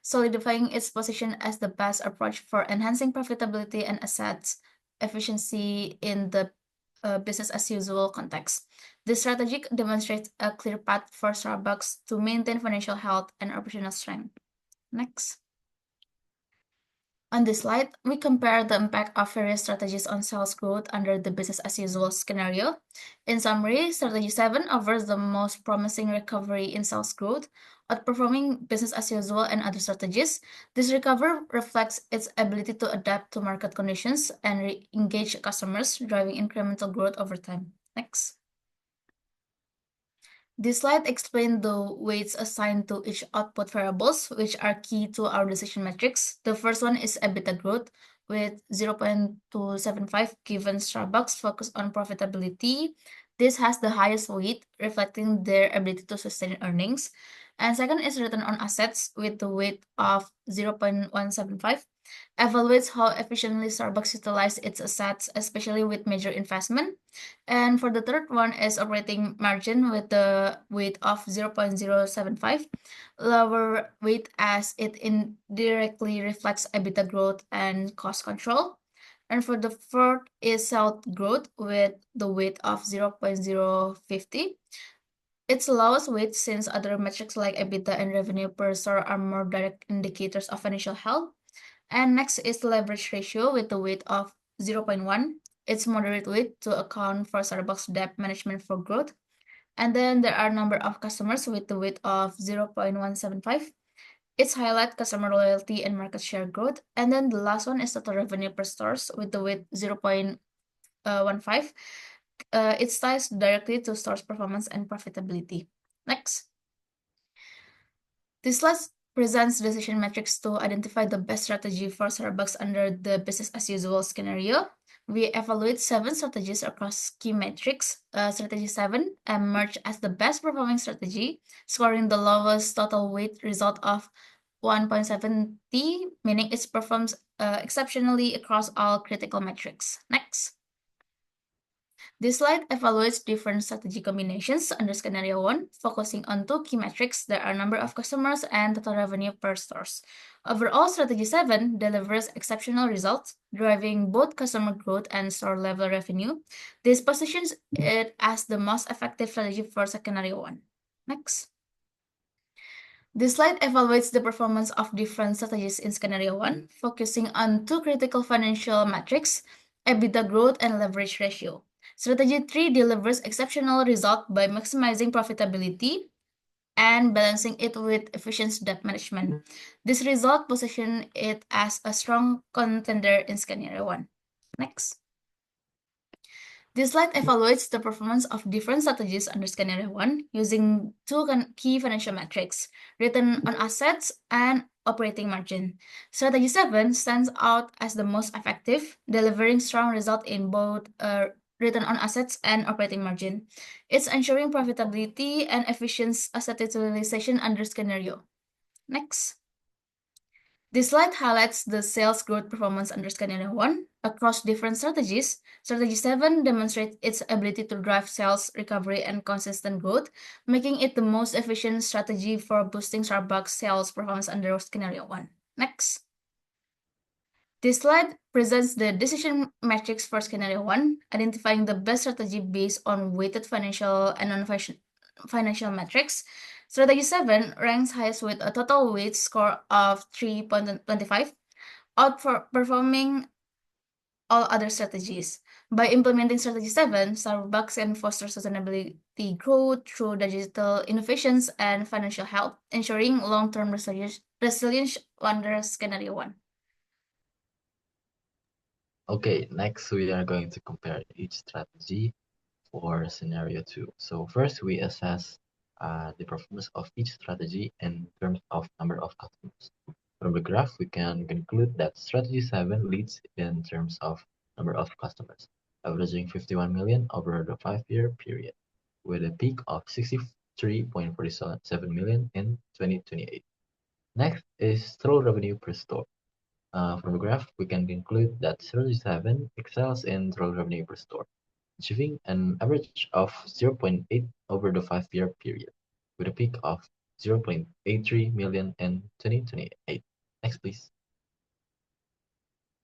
solidifying its position as the best approach for enhancing profitability and assets efficiency in the business as usual context. This strategy demonstrates a clear path for Starbucks to maintain financial health and operational strength. Next. On this slide, we compare the impact of various strategies on sales growth under the business as usual scenario. In summary, strategy 7 offers the most promising recovery in sales growth, outperforming business as usual and other strategies. This recovery reflects its ability to adapt to market conditions and re-engage customers, driving incremental growth over time. Next. This slide explains the weights assigned to each output variables, which are key to our decision metrics. The first one is EBITDA growth with 0.275 given Starbucks focus on profitability. This has the highest weight, reflecting their ability to sustain earnings. And second is return on assets with the weight of 0.175. Evaluates how efficiently Starbucks utilizes its assets, especially with major investment. And for the third one is operating margin with the weight of 0.075, lower weight as it indirectly reflects EBITDA growth and cost control. And for the fourth is sales growth with the weight of 0.050. Its lowest weight since other metrics like EBITDA and revenue per store are more direct indicators of financial health. And next is the leverage ratio with the weight of 0.1. It's moderate weight to account for Starbucks debt management for growth. And then there are number of customers with the weight of 0.175. It's highlight customer loyalty and market share growth. And then the last one is total revenue per stores with the weight 0.15. It ties directly to stores performance and profitability. Next. This slide presents decision metrics to identify the best strategy for Starbucks under the business as usual scenario. We evaluate 7 strategies across key metrics. Strategy 7 emerged as the best performing strategy, scoring the lowest total weight result of 1.70, meaning it performs exceptionally across all critical metrics. Next. This slide evaluates different strategy combinations under scenario 1, focusing on 2 key metrics. There are number of customers and total revenue per stores. Overall, strategy 7 delivers exceptional results, driving both customer growth and store level revenue. This positions it as the most effective strategy for scenario 1. Next. This slide evaluates the performance of different strategies in scenario 1, focusing on 2 critical financial metrics, EBITDA growth and leverage ratio. Strategy 3 delivers exceptional result by maximizing profitability and balancing it with efficient debt management. This result positions it as a strong contender in scenario 1. Next. This slide evaluates the performance of different strategies under Scenario 1 using two key financial metrics, return on assets and operating margin. Strategy 7 stands out as the most effective, delivering strong results in both return on assets and operating margin. It's ensuring profitability and efficient asset utilization under Scenario. Next. This slide highlights the sales growth performance under Scenario 1 across different strategies. Strategy 7 demonstrates its ability to drive sales recovery and consistent growth, making it the most efficient strategy for boosting Starbucks sales performance under Scenario 1. Next. This slide presents the decision matrix for Scenario 1, identifying the best strategy based on weighted financial and non-financial metrics. Strategy 7 ranks highest with a total weight score of 3.25, outperforming all other strategies. By implementing Strategy 7, Starbucks can foster sustainability growth through digital innovations and financial health, ensuring long-term resilience under Scenario 1. Okay, next we are going to compare each strategy for scenario 2. So first we assess the performance of each strategy in terms of number of customers. From the graph, we can conclude that strategy 7 leads in terms of number of customers, averaging 51 million over the 5-year period, with a peak of 63.47 million in 2028. Next is total revenue per store. From the graph, we can conclude that strategy 7 excels in total revenue per store, achieving an average of 0.8 over the 5-year period, with a peak of 0.83 million in 2028. Next, please.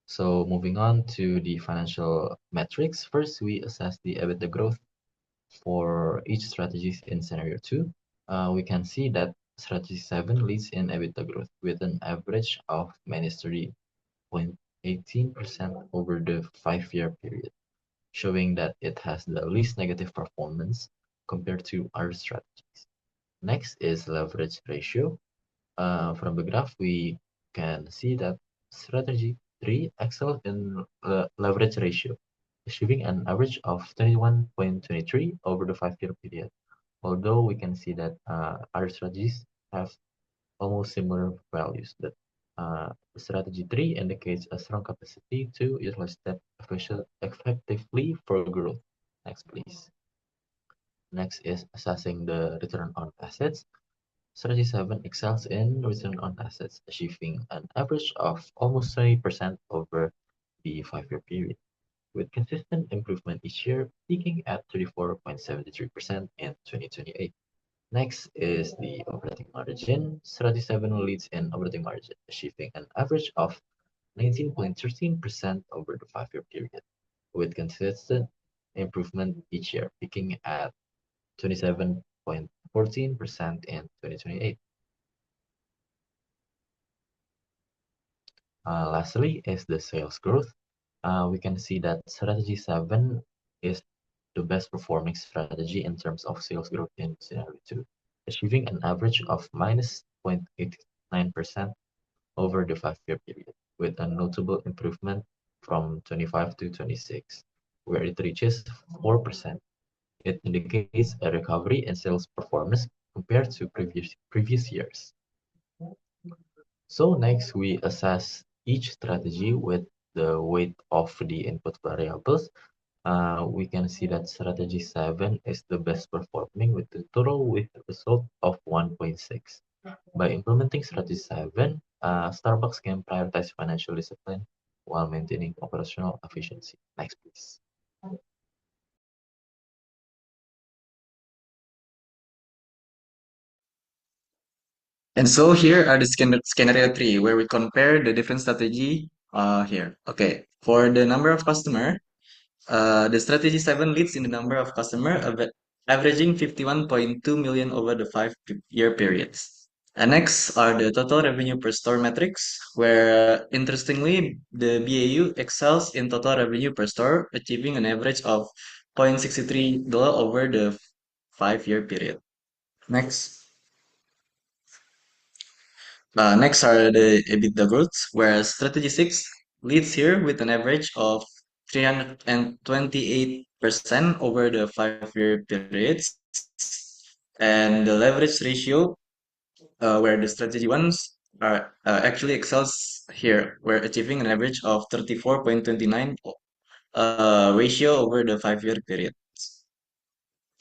So moving on to the financial metrics. First, we assess the EBITDA growth for each strategies in scenario 2. We can see that strategy 7 leads in EBITDA growth with an average of -3.18% over the 5-year period, showing that it has the least negative performance compared to other strategies. Next is leverage ratio. From the graph, we can see that strategy 3 excels in leverage ratio, achieving an average of 21.23 over the 5-year period. Although we can see that other strategies have almost similar values, that strategy 3 indicates a strong capacity to utilize that effectively for growth. Next, please. Next is assessing the return on assets. Strategy 7 excels in return on assets, achieving an average of almost 20% over the 5-year period, with consistent improvement each year, peaking at 34.73% in 2028. Next is the operating margin. Strategy 7 leads in operating margin, achieving an average of 19.13% over the 5-year period, with consistent improvement each year, peaking at 27.14% in 2028. Lastly is the sales growth. We can see that strategy 7 is the best performing strategy in terms of sales growth in scenario 2, achieving an average of -0.89% over the 5-year period, with a notable improvement from 25 to 26, where it reaches 4%. It indicates a recovery in sales performance compared to previous years. So next, we assess each strategy with the weight of the input variables. We can see that strategy 7 is the best performing with the total weight result of 1.6. By implementing strategy 7, Starbucks can prioritize financial discipline while maintaining operational efficiency. Next, please. And so here are the scenario 3, where we compare the different strategy here. Okay, for the number of customer, the strategy 7 leads in the number of customer, averaging 51.2 million over the 5-year periods. And next are the total revenue per store metrics, where interestingly, the BAU excels in total revenue per store, achieving an average of $0.63 over the 5-year period. Next. Next are the EBITDA growth, where strategy 6 leads here with an average of 328% over the 5-year periods. And the leverage ratio, where the strategy ones are actually excels here. We're achieving an average of 34.29 ratio over the 5-year period.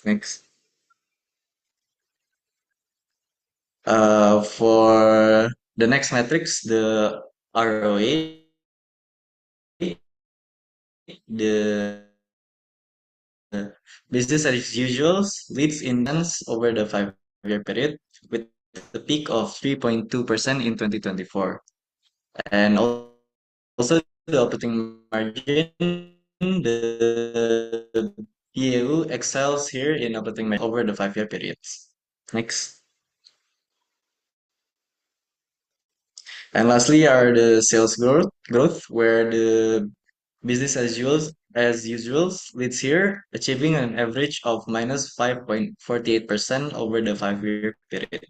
Next. For the next matrix, the ROA, the business as usual leads in tens over the 5-year period with a peak of 3.2% in 2024. And also the operating margin, the BAU excels here in operating margin over the 5-year periods. Next. And lastly are the sales growth where the business as usual leads here, achieving an average of minus 5.48% over the 5-year period.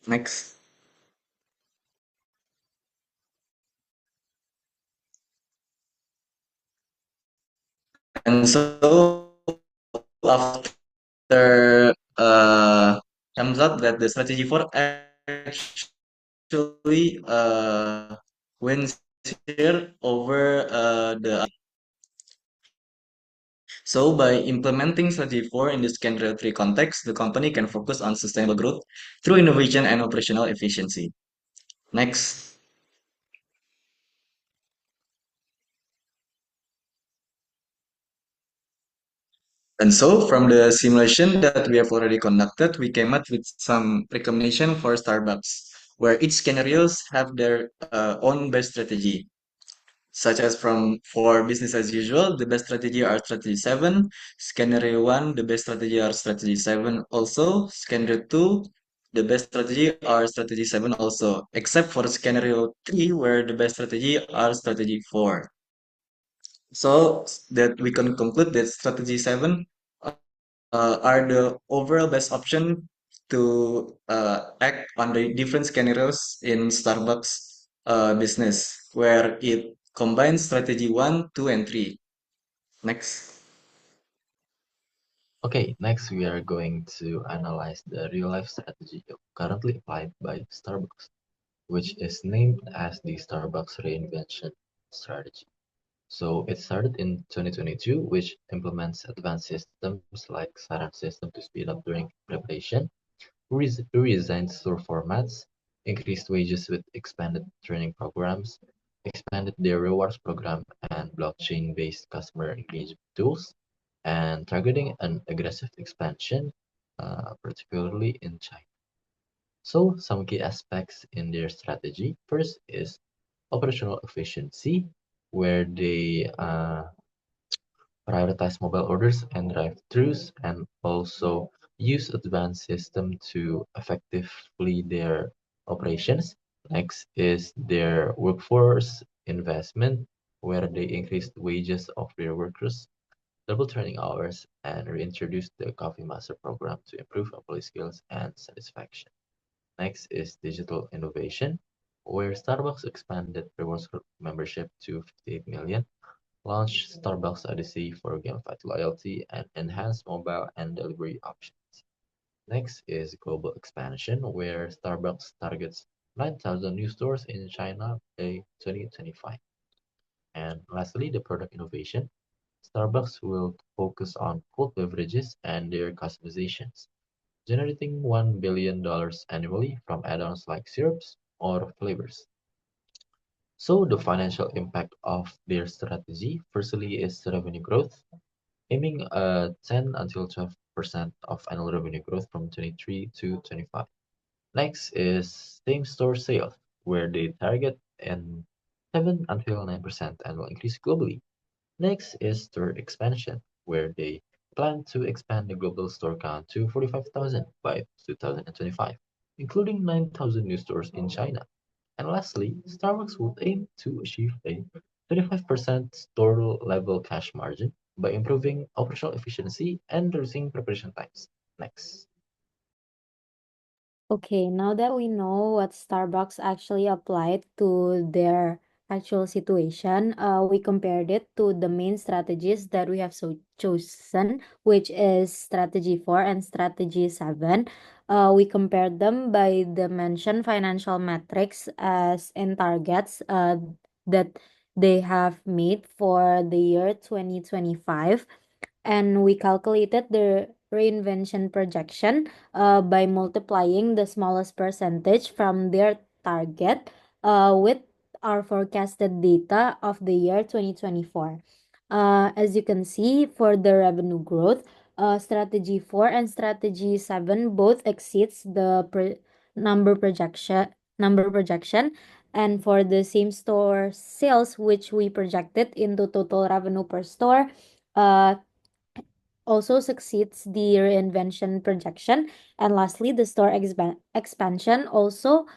Next. And so after comes up that the strategy 4 actually wins here over the. So by implementing strategy 4 in the scenario 3 context, the company can focus on sustainable growth through innovation and operational efficiency. Next. And so from the simulation that we have already conducted, we came up with some recommendation for Starbucks, where each scenarios have their own best strategy, such as for business as usual, the best strategy are strategy 7, scenario 1, the best strategy are strategy 7 also, scenario 2, the best strategy are strategy 7 also, except for scenario 3, where the best strategy are strategy 4. So that we can conclude that strategy 7 are the overall best option to act on the different scenarios in Starbucks business, where it combines strategy 1, 2, and 3. Next. Okay, next we are going to analyze the real-life strategy currently applied by Starbucks, which is named as the Starbucks Reinvention Strategy. So it started in 2022, which implements advanced systems like Saran system to speed up during preparation, redesigned store formats, increased wages with expanded training programs, expanded their rewards program and blockchain-based customer engagement tools, and targeting an aggressive expansion, particularly in China. So some key aspects in their strategy. First is operational efficiency, where they prioritize mobile orders and drive-thrus, and also use advanced system to effectively their operations. Next is their workforce investment, where they increased wages of their workers, double training hours, and reintroduced the Coffee Master program to improve employee skills and satisfaction. Next is digital innovation, where Starbucks expanded rewards membership to 58 million, launched Starbucks Odyssey for gamified loyalty, and enhanced mobile and delivery options. Next is global expansion, where Starbucks targets 9,000 new stores in China by 2025. And lastly, the product innovation. Starbucks will focus on cold beverages and their customizations, generating $1 billion annually from add-ons like syrups or flavors. So the financial impact of their strategy, firstly, is revenue growth, aiming at 10 until 12% of annual revenue growth from 23 to 25. Next is same-store sales, where they target an 7 until 9% annual increase globally. Next is store expansion, where they plan to expand the global store count to 45,000 by 2025, including 9,000 new stores in China. And lastly, Starbucks would aim to achieve a 35% store-level cash margin by improving operational efficiency and reducing preparation times. Next. Okay, now that we know what Starbucks actually applied to their actual situation, we compared it to the main strategies that we have chosen, which is strategy 4 and strategy 7. We compared them by the mentioned financial metrics as in targets that they have made for the year 2025. And we calculated the reinvention projection by multiplying the smallest percentage from their target with our forecasted data of the year 2024. As you can see, for the revenue growth, strategy 4 and strategy 7 both exceeds the number projection, and for the same store sales, which we projected into total revenue per store, also succeeds the reinvention projection. And lastly, the store expansion also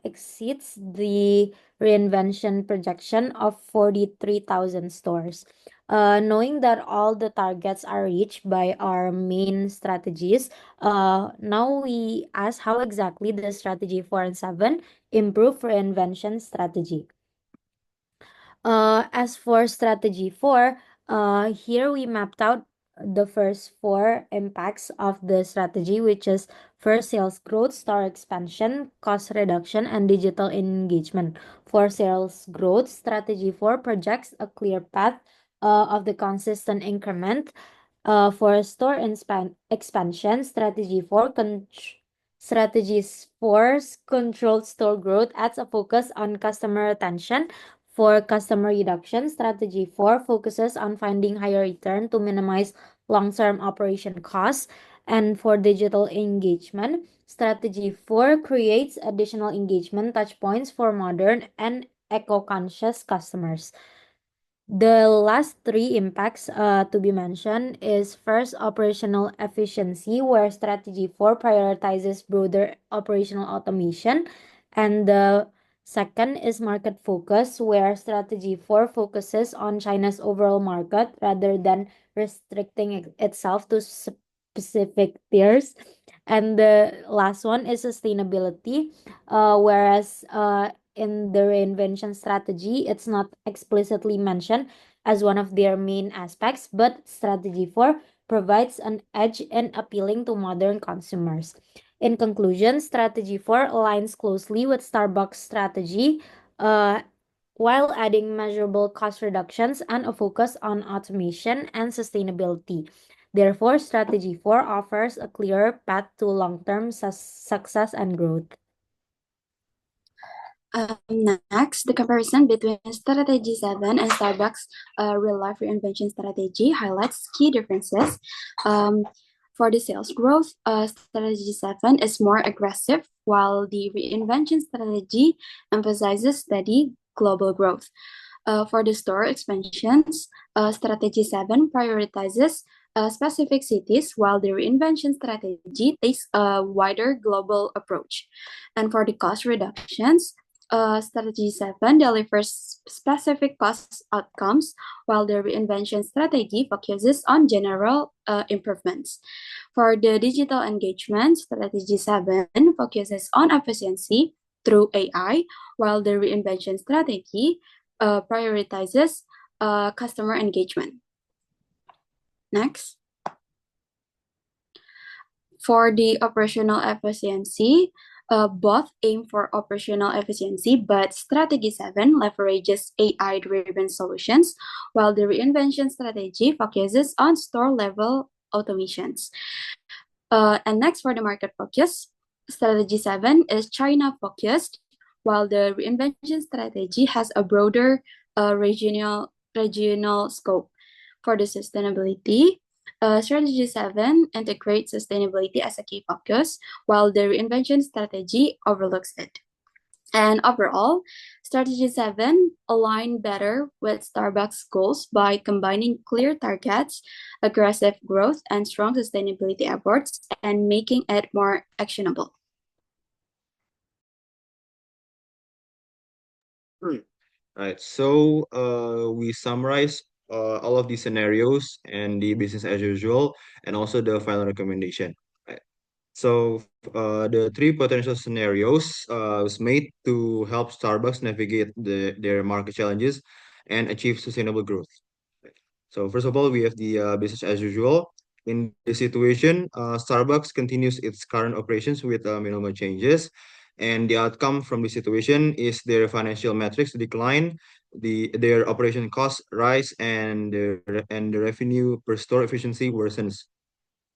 exceeds the reinvention projection of 43,000 stores. Knowing that all the targets are reached by our main strategies, now we ask how exactly the strategy 4 and 7 improve reinvention strategy. As for strategy 4, here we mapped out the first 4 impacts of the strategy, which is first, sales growth, store expansion, cost reduction, and digital engagement. For sales growth, strategy 4 projects a clear path of the consistent increment. For store expansion, strategies for controlled store growth adds a focus on customer retention. For customer reduction, strategy 4 focuses on finding higher return to minimize long-term operation costs. And for digital engagement, strategy 4 creates additional engagement touchpoints for modern and eco-conscious customers. The last 3 impacts to be mentioned is first, operational efficiency, where strategy 4 prioritizes broader operational automation. And the second is market focus, where strategy 4 focuses on China's overall market rather than restricting itself to specific tiers. And the last one is sustainability, whereas in the reinvention strategy, it's not explicitly mentioned as one of their main aspects, but strategy 4 provides an edge in appealing to modern consumers. In conclusion, strategy 4 aligns closely with Starbucks' strategy, uh, while adding measurable cost reductions and a focus on automation and sustainability. Therefore, strategy 4 offers a clearer path to long-term success and growth. Next, the comparison between strategy 7 and Starbucks real life reinvention strategy highlights key differences. For the sales growth, strategy 7 is more aggressive, while the reinvention strategy emphasizes steady global growth. For the store expansions, strategy 7 prioritizes specific cities, while the reinvention strategy takes a wider global approach. And for the cost reductions, strategy 7 delivers specific cost outcomes, while the reinvention strategy focuses on general improvements. For the digital engagement, strategy 7 focuses on efficiency through AI, while the reinvention strategy prioritizes customer engagement. Next. For the operational efficiency, both aim for operational efficiency, but strategy 7 leverages AI-driven solutions, while the reinvention strategy focuses on store-level automations. And next, for the market focus, strategy 7 is China-focused, while the reinvention strategy has a broader regional scope. For the sustainability, strategy 7 integrates sustainability as a key focus, while the reinvention strategy overlooks it. And overall, strategy 7 align better with Starbucks goals by combining clear targets, aggressive growth, and strong sustainability efforts, and making it more actionable. Right. So we summarize all of these scenarios and the business as usual, and also the final recommendation. Right. So the three potential scenarios was made to help Starbucks navigate their market challenges and achieve sustainable growth. So first of all, we have the business as usual. In this situation, Starbucks continues its current operations with minimal changes, and the outcome from the situation is their financial metrics decline, their operation costs rise, and the revenue per store efficiency worsens.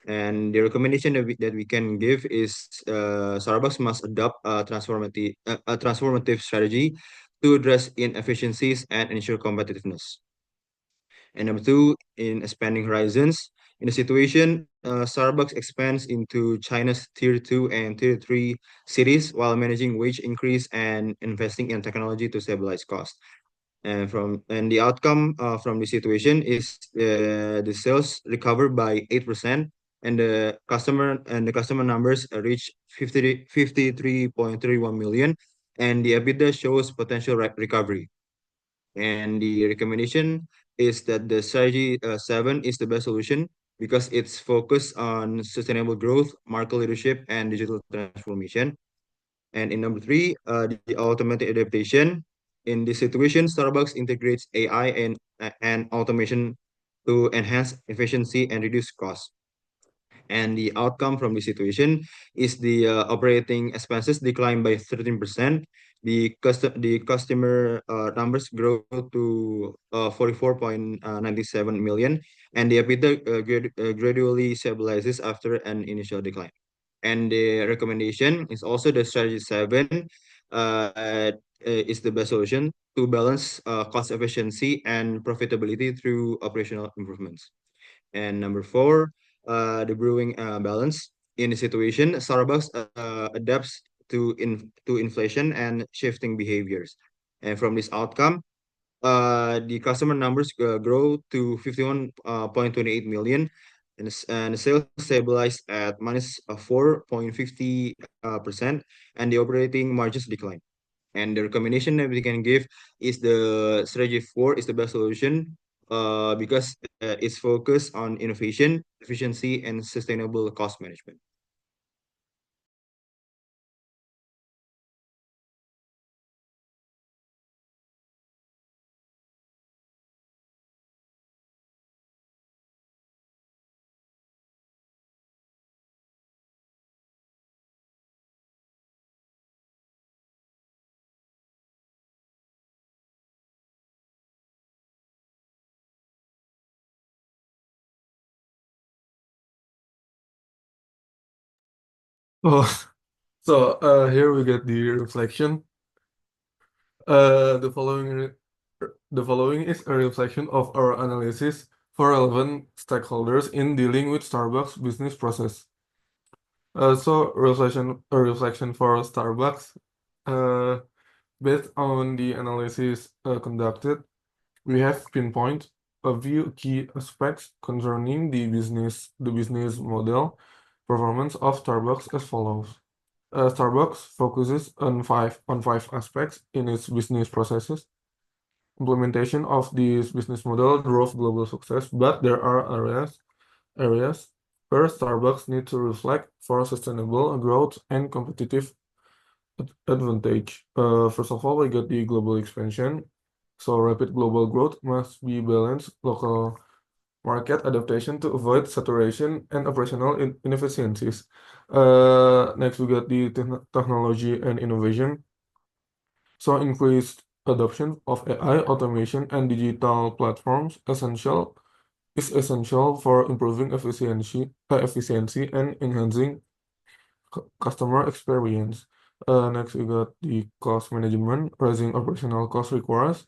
And the recommendation that we can give is Starbucks must adopt a transformative strategy to address inefficiencies and ensure competitiveness. And number two, in expanding horizons. In the situation, Starbucks expands into China's tier two and tier three cities while managing wage increase and investing in technology to stabilize costs. And the outcome from the situation is the sales recover by 8%, and the customer numbers reach 53.31 million, and the EBITDA shows potential recovery. And the recommendation is that the strategy 7 is the best solution because it's focused on sustainable growth, market leadership, and digital transformation. And in number three, the automatic adaptation. In this situation, Starbucks integrates AI and automation to enhance efficiency and reduce costs. And the outcome from this situation is the operating expenses decline by 13%. The customer numbers grow to 44.97 million, and the EBITDA gradually stabilizes after an initial decline. And the recommendation is also the strategy 7 is the best solution to balance cost efficiency and profitability through operational improvements. And number four, the brewing balance. In the situation, Starbucks adapts to inflation and shifting behaviors. And from this outcome, the customer numbers grow to 51.28 million, and the sales stabilize at minus 4.50%, and the operating margins decline. And the recommendation that we can give is the strategy 4 is the best solution because it's focused on innovation, efficiency, and sustainable cost management. Oh, so here we get the reflection. The following is a reflection of our analysis for relevant stakeholders in dealing with Starbucks business process. So a reflection for Starbucks. Based on the analysis conducted, we have pinpoint a few key aspects concerning the business model performance of Starbucks as follows. Starbucks focuses on five aspects in its business processes. Implementation of this business model drove global success, but there are areas where Starbucks needs to reflect for sustainable growth and competitive advantage. First of all, we get the global expansion. So rapid global growth must be balanced local market adaptation to avoid saturation and operational inefficiencies. Next, we got the technology and innovation. So increased adoption of AI, automation, and digital platforms is essential for improving efficiency and enhancing customer experience. Next, we got the cost management. Raising operational cost requires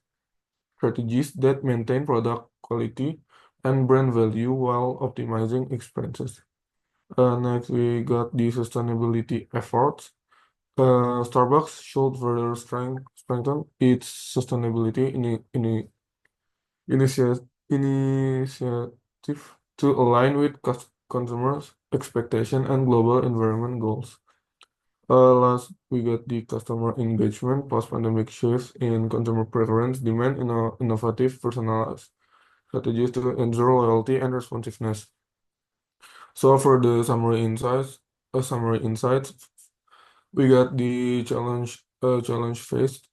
strategies that maintain product quality and brand value while optimizing expenses. Next, we got the sustainability efforts. Starbucks should further strengthen its sustainability initiative to align with consumers' expectation and global environment goals. Last, we got the customer engagement. Post-pandemic shifts in consumer preference demand innovative, personalized strategies to ensure loyalty and responsiveness. So for the summary insights, summary insights. We got the challenge faced,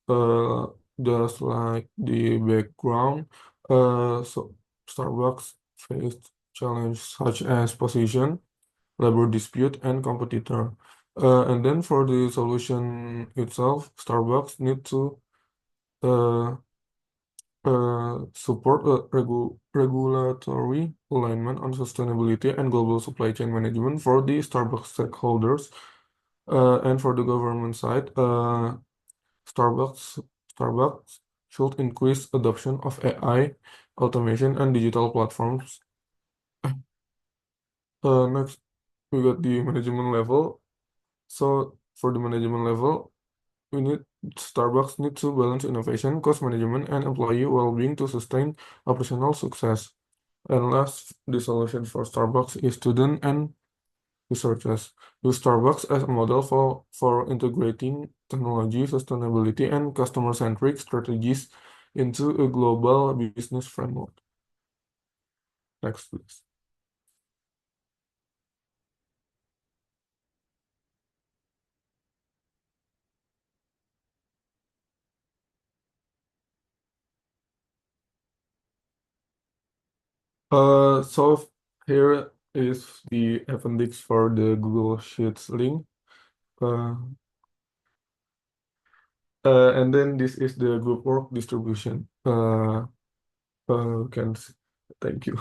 just like the background. So Starbucks faced challenge such as position, labor dispute, and competitor. And then for the solution itself, Starbucks need to uh, support regulatory alignment on sustainability and global supply chain management for the Starbucks stakeholders. And for the government side, Starbucks Starbucks should increase adoption of AI, automation, and digital platforms. Next, we got the management level. So for the management level, Starbucks need to balance innovation, cost management, and employee well-being to sustain operational success. And last, the solution for Starbucks is student and researchers. Use Starbucks as a model for integrating technology, sustainability, and customer-centric strategies into a global business framework. Next, please. So here is the appendix for the Google Sheets link. And then this is the group work distribution. Can thank you.